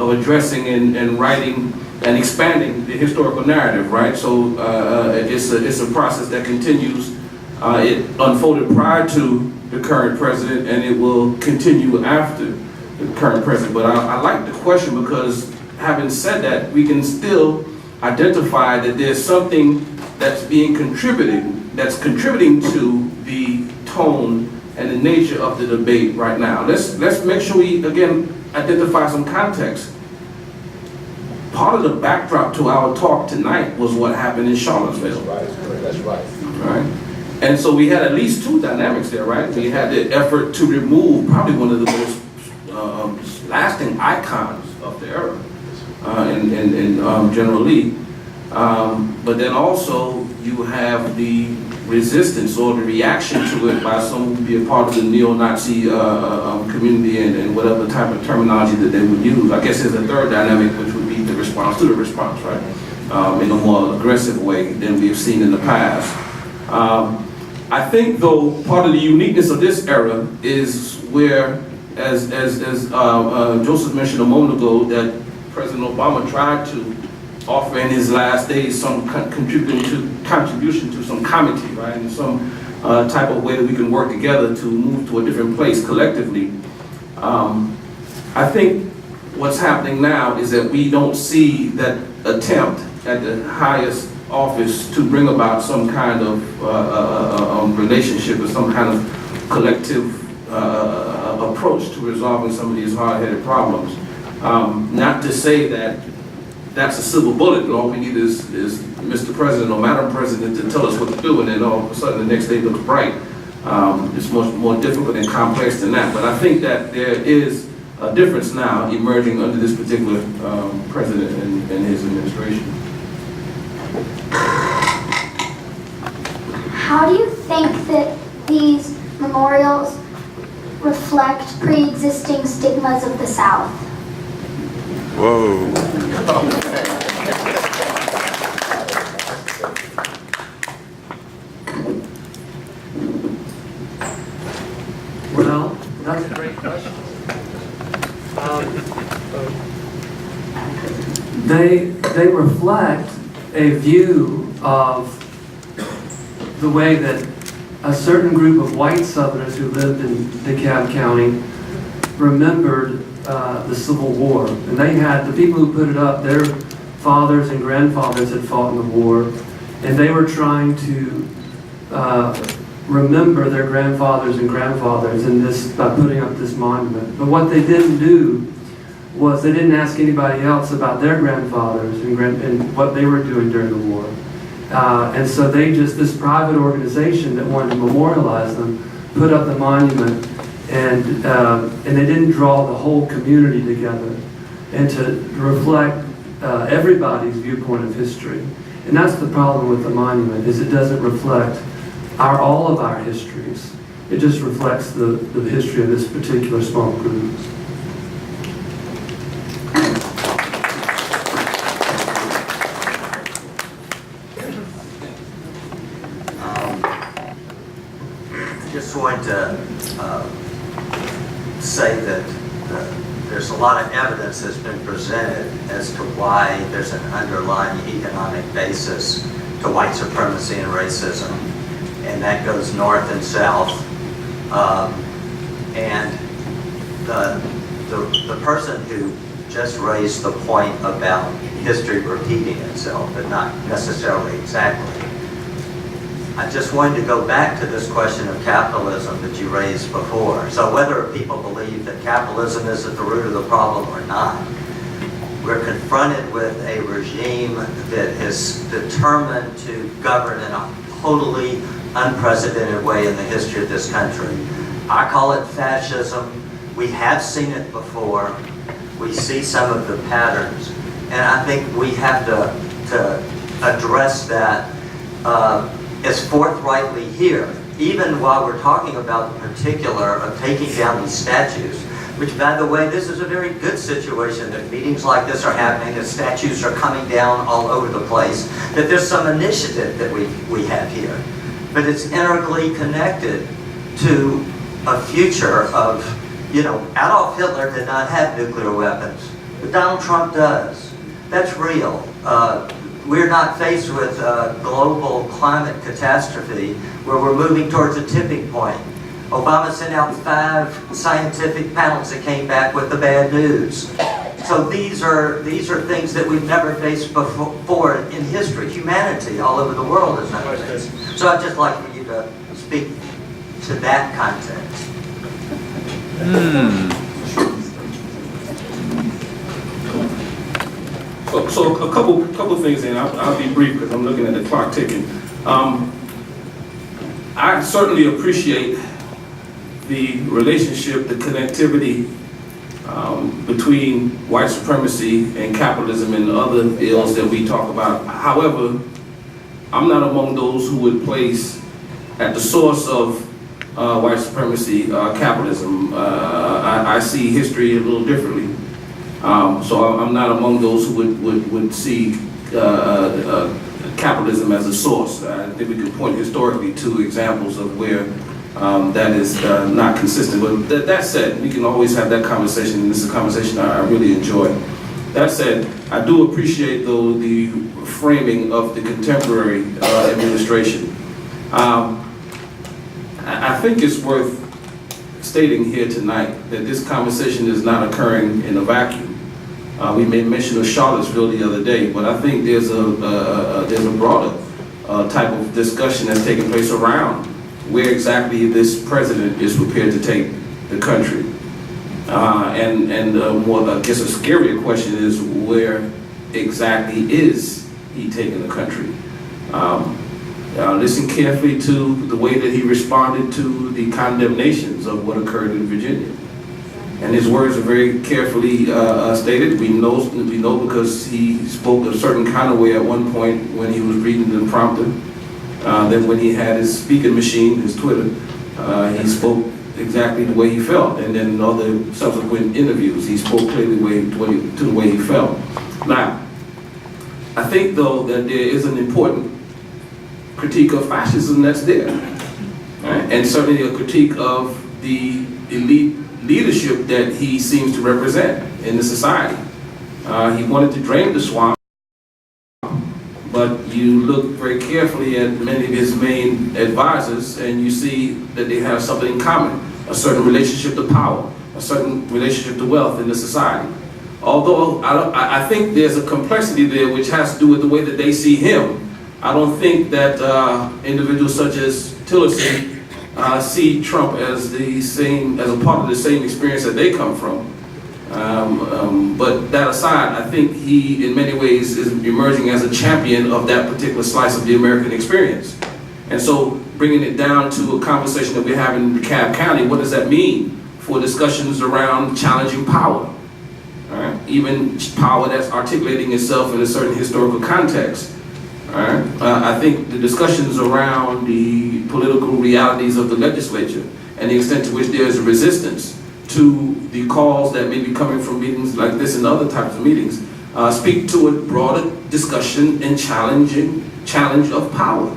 addressing and writing and expanding the historical narrative, right? So it's a process that continues. It unfolded prior to the current president, and it will continue after the current president. But I like the question, because having said that, we can still identify that there's something that's being contributed, that's contributing to the tone and the nature of the debate right now. Let's make sure we, again, identify some context. Part of the backdrop to our talk tonight was what happened in Charlottesville. That's right. Right? And so we had at least two dynamics there, right? We had the effort to remove probably one of the most lasting icons of the era, in General Lee. But then also you have the resistance or the reaction to it by some who be a part of the neo-Nazi community and whatever type of terminology that they would use. I guess there's a third dynamic, which would be the response to the response, right? In a more aggressive way than we have seen in the past. I think, though, part of the uniqueness of this era is where, as Joseph mentioned a moment ago, that President Obama tried to offer in his last days some contribution to some comity, right, and some type of way that we can work together to move to a different place collectively. I think what's happening now is that we don't see that attempt at the highest office to bring about some kind of relationship or some kind of collective approach to resolving some of these hard-headed problems. Not to say that that's a silver bullet, and all we need is Mr. President or Madam President to tell us what to do, and then all of a sudden the next day looks bright. It's much more difficult and complex than that. But I think that there is a difference now emerging under this particular president and his administration. How do you think that these memorials reflect pre-existing stigmas of the South? Whoa. Well, that's a great question. They reflect a view of the way that a certain group of white Southerners who lived in DeKalb County remembered the Civil War. And they had, the people who put it up, their fathers and grandfathers had fought in the war, and they were trying to remember their grandfathers and grandfathers in this, by putting up this monument. But what they didn't do was they didn't ask anybody else about their grandfathers and what they were doing during the war. And so they just, this private organization that wanted to memorialize them, put up the monument, and they didn't draw the whole community together and to reflect everybody's viewpoint of history. And that's the problem with the monument, is it doesn't reflect all of our histories. It just reflects the history of this particular small group. Just want to say that there's a lot of evidence that's been presented as to why there's an underlying economic basis to white supremacy and racism, and that goes north and south. And the person who just raised the point about history repeating itself, but not necessarily exactly. I just wanted to go back to this question of capitalism that you raised before. So whether people believe that capitalism is at the root of the problem or not, we're confronted with a regime that is determined to govern in a totally unprecedented way in the history of this country. I call it fascism. We have seen it before. We see some of the patterns. And I think we have to address that as forthrightly here, even while we're talking about the particular of taking down these statues, which, by the way, this is a very good situation that meetings like this are happening, that statues are coming down all over the place, that there's some initiative that we have here. But it's integrally connected to a future of, you know, Adolf Hitler did not have nuclear weapons, but Donald Trump does. That's real. We're not faced with a global climate catastrophe where we're moving towards a tipping point. Obama sent out 5 scientific panels that came back with the bad news. So these are things that we've never faced before in history. Humanity all over the world has never faced. So I'd just like for you to speak to that context. So a couple things, and I'll be brief because I'm looking at the clock ticking. I certainly appreciate the relationship, the connectivity between white supremacy and capitalism and other ills that we talk about. However, I'm not among those who would place at the source of white supremacy capitalism. I see history a little differently. So I'm not among those who would see capitalism as a source. I think we could point historically to examples of where that is not consistent. But that said, we can always have that conversation, and this is a conversation I really enjoy. That said, I do appreciate, though, the framing of the contemporary administration. I think it's worth stating here tonight that this conversation is not occurring in a vacuum. We made mention of Charlottesville the other day, but I think there's a broader type of discussion that's taking place around where exactly this president is prepared to take the country. And more, I guess, a scarier question is where exactly is he taking the country? Listen carefully to the way that he responded to the condemnations of what occurred in Virginia. And his words are very carefully stated. We know because he spoke a certain kind of way at one point when he was reading the prompter. Then when he had his speaking machine, his Twitter, he spoke exactly the way he felt. And then in other subsequent interviews, he spoke clearly to the way he felt. Now, I think, though, that there is an important critique of fascism that's there. Right? And certainly a critique of the elite leadership that he seems to represent in the society. He wanted to drain the swamp, but you look very carefully at many of his main advisors and you see that they have something in common, a certain relationship to power, a certain relationship to wealth in the society. Although I think there's a complexity there which has to do with the way that they see him. I don't think that individuals such as Tillerson see Trump as a part of the same experience that they come from. But that aside, I think he, in many ways, is emerging as a champion of that particular slice of the American experience. And so, bringing it down to a conversation that we're having in DeKalb County, what does that mean for discussions around challenging power? Right? Even power that's articulating itself in a certain historical context. Right? I think the discussions around the political realities of the legislature and the extent to which there is a resistance to the calls that may be coming from meetings like this and other types of meetings speak to a broader discussion and challenge of power,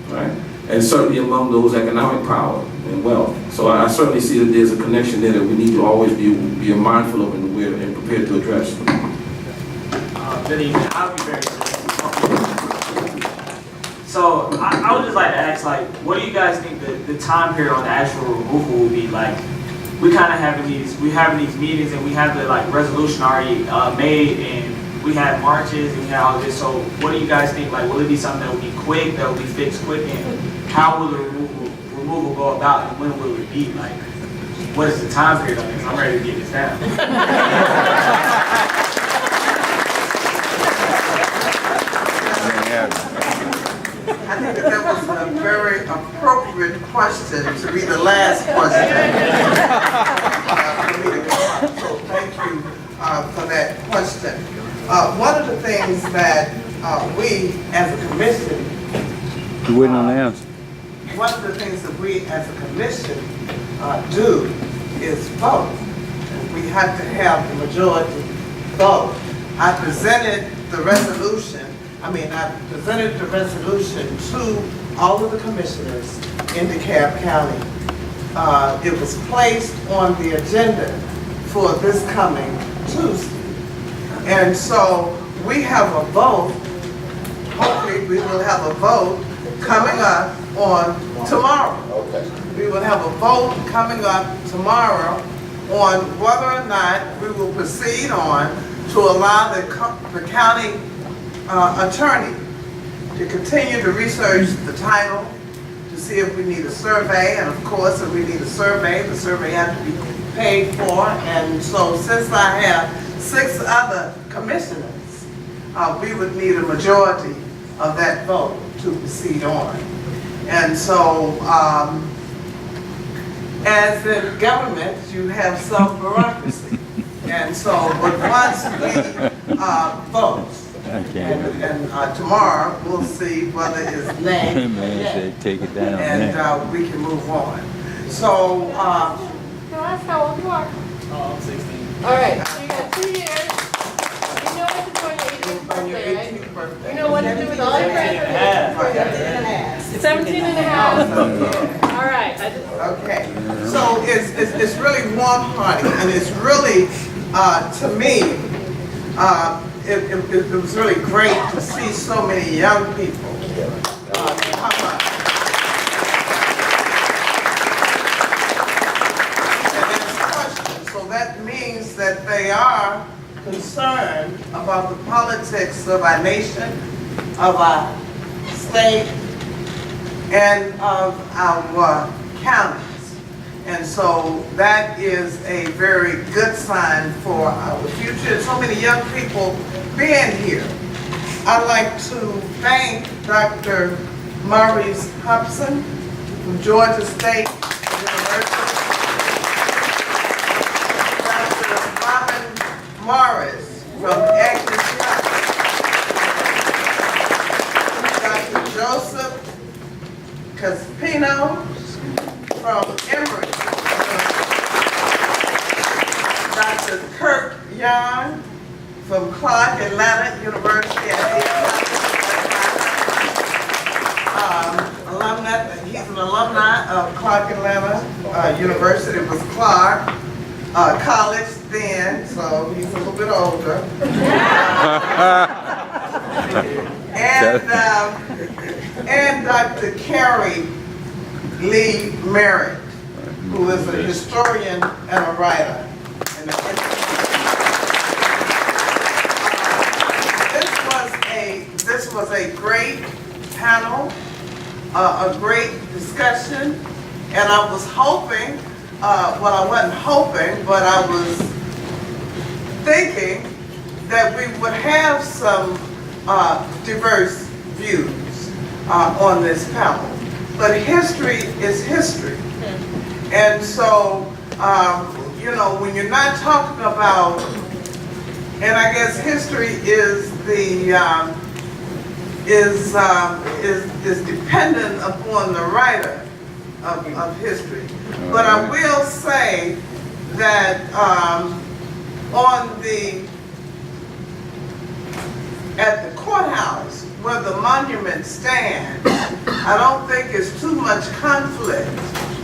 right? And certainly among those economic power and wealth. So I certainly see that there's a connection there that we need to always be mindful of and aware and prepared to address. Good evening. I'll be very brief. So I would just like to ask, like, what do you guys think the time period on the actual removal will be like? We kind of having these meetings and we have the like resolution already made and we have marches and we have all this. So what do you guys think? Like, will it be something that will be quick, that will be fixed quick, and how will the removal go about and when will it be? Like, what is the time period on this? I'm ready to get this down. I think that was a very appropriate question to be the last question. So thank you for that question. One of the things that we as a commission, You waiting on the answer? one of the things that we as a commission do is vote. And we have to have the majority vote. I presented the resolution to all of the commissioners in DeKalb County. It was placed on the agenda for this coming Tuesday. And so we have a vote, hopefully we will have a vote coming up on tomorrow. We will have a vote coming up tomorrow on whether or not we will proceed on to allow the county attorney to continue to research the title, to see if we need a survey, and of course, if we need a survey, the survey has to be paid for. And so since I have 6 other commissioners, we would need a majority of that vote to proceed on. And so, as in government, you have some bureaucracy. And so, but once we vote, and tomorrow we'll see whether it's nay Take it down. and we can move on. So, That's how old you are. oh, I'm 16. All right, so you got 2 years. You know what to do on your 18th birthday, right? You know what to do with all your friends. 17 and a half. All right. Okay, so it's really warm-hearted, and it's really, to me, it was really great to see so many young people come up. And ask questions, so that means that they are concerned about the politics of our nation, of our state, and of our counties. And so that is a very good sign for our future. And so many young people being here. I'd like to thank Dr. Maurice Hobson from Georgia State University, Dr. Robin Morris from Agnes Dr. Joseph Caspino from Emory, Dr. Kirk Young from Clark Atlanta University, he's an alumni of Clark Atlanta University. It was Clark College then, so he's a little bit older. And Dr. Carrie Lee Merritt, who is a historian and a writer. This was a great panel, a great discussion, and I was hoping, well, I wasn't hoping, but I was thinking that we would have some diverse views on this panel. But history is history. And so, you know, when you're not talking about, and I guess history is the, is dependent upon the writer of history. But I will say that at the courthouse where the monument stands, I don't think it's too much conflict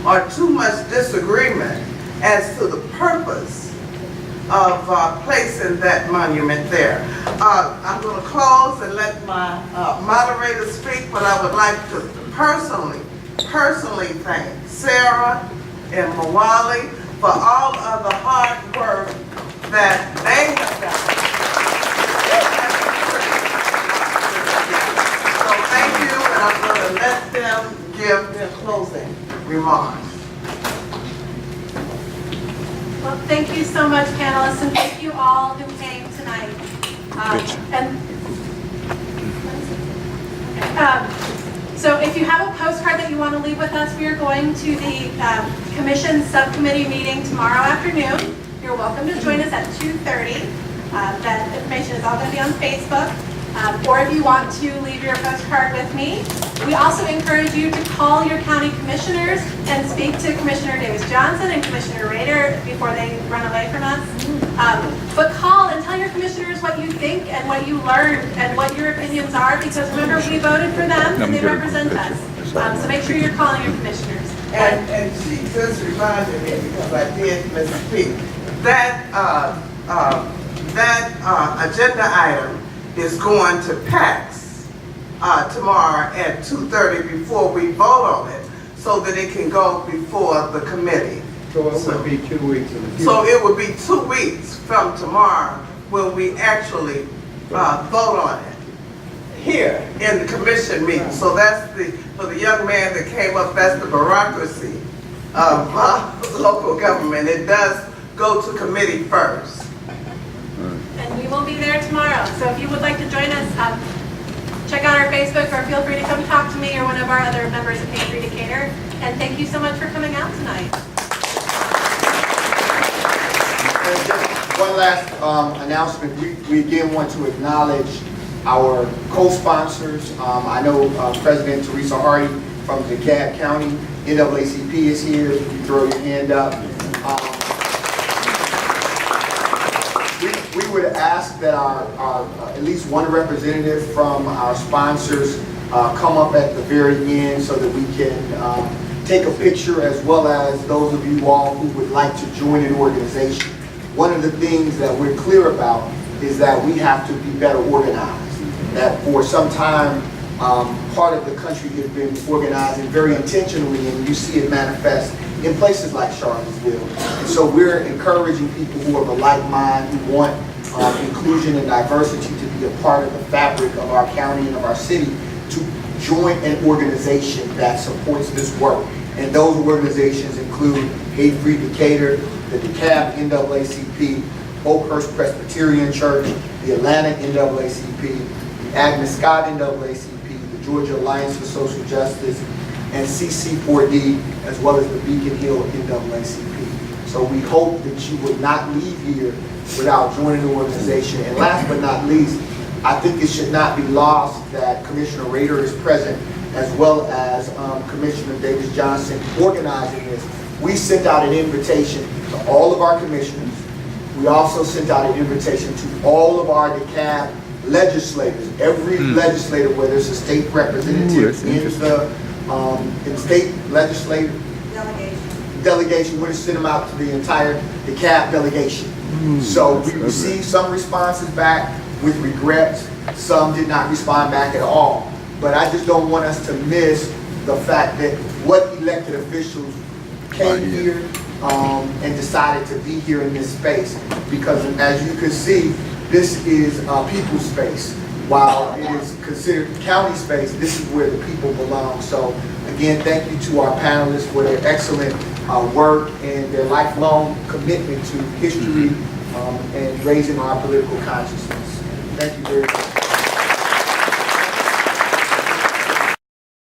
or too much disagreement as to the purpose of placing that monument there. I'm going to close and let my moderator speak, but I would like to personally thank Sarah and Mawali for all of the hard work that they have done. So thank you, and I'm going to let them give their closing remarks. Well, thank you so much, panelists, and thank you all who came tonight. So if you have a postcard that you want to leave with us, we are going to the Commission Subcommittee meeting tomorrow afternoon. You're welcome to join us at 2:30. That information is all going to be on Facebook. or if you want to leave your postcard with me. We also encourage you to call your county commissioners and speak to Commissioner Davis-Johnson and Commissioner Rader before they run away from us. But call and tell your commissioners what you think and what you learned and what your opinions are, because remember, we voted for them and they represent us. So make sure you're calling your commissioners. And she just reminded me, because I did misspeak, that agenda item is going to PAX tomorrow at 2:30 before we vote on it, so that it can go before the committee. So it would be 2 weeks in the future. So it would be 2 weeks from tomorrow when we actually vote on it here in the commission meeting. So that's for the young man that came up, that's the bureaucracy of local government. It does go to committee first. And we will be there tomorrow. So if you would like to join us, check out our Facebook, or feel free to come talk to me or one of our other members of Patriot Decatur. And thank you so much for coming out tonight. And just one last announcement. We again want to acknowledge our co-sponsors. I know President Teresa Hardy from DeKalb County NAACP is here. If you throw your hand up. We would ask that our at least one representative from our sponsors come up at the very end so that we can take a picture, as well as those of you all who would like to join an organization. One of the things that we're clear about is that we have to be better organized. That for some time, part of the country has been organizing very intentionally, and you see it manifest in places like Charlottesville. And so we're encouraging people who are of a like mind, who want inclusion and diversity to be a part of the fabric of our county and of our city, to join an organization that supports this work. And those organizations include Hate Free Decatur, the DeKalb NAACP, Oakhurst Presbyterian Church, the Atlanta NAACP, the Agnes Scott NAACP, the Georgia Alliance for Social Justice, and CC4D, as well as the Beacon Hill NAACP. So we hope that you will not leave here without joining the organization. And last but not least, I think it should not be lost that Commissioner Rader is present, as well as Commissioner Davis-Johnson organizing this. We sent out an invitation to all of our commissioners. We also sent out an invitation to all of our DeKalb legislators. Every legislator, whether it's a state representative in the state legislative delegation, we're going to send them out to the entire DeKalb delegation. So we received some responses back with regrets. Some did not respond back at all. But I just don't want us to miss the fact that what elected officials came here and decided to be here in this space. Because as you can see, this is people's space. While it is considered county space, this is where the people belong. So again, thank you to our panelists for their excellent work and their lifelong commitment to history and raising our political consciousness. Thank you very much.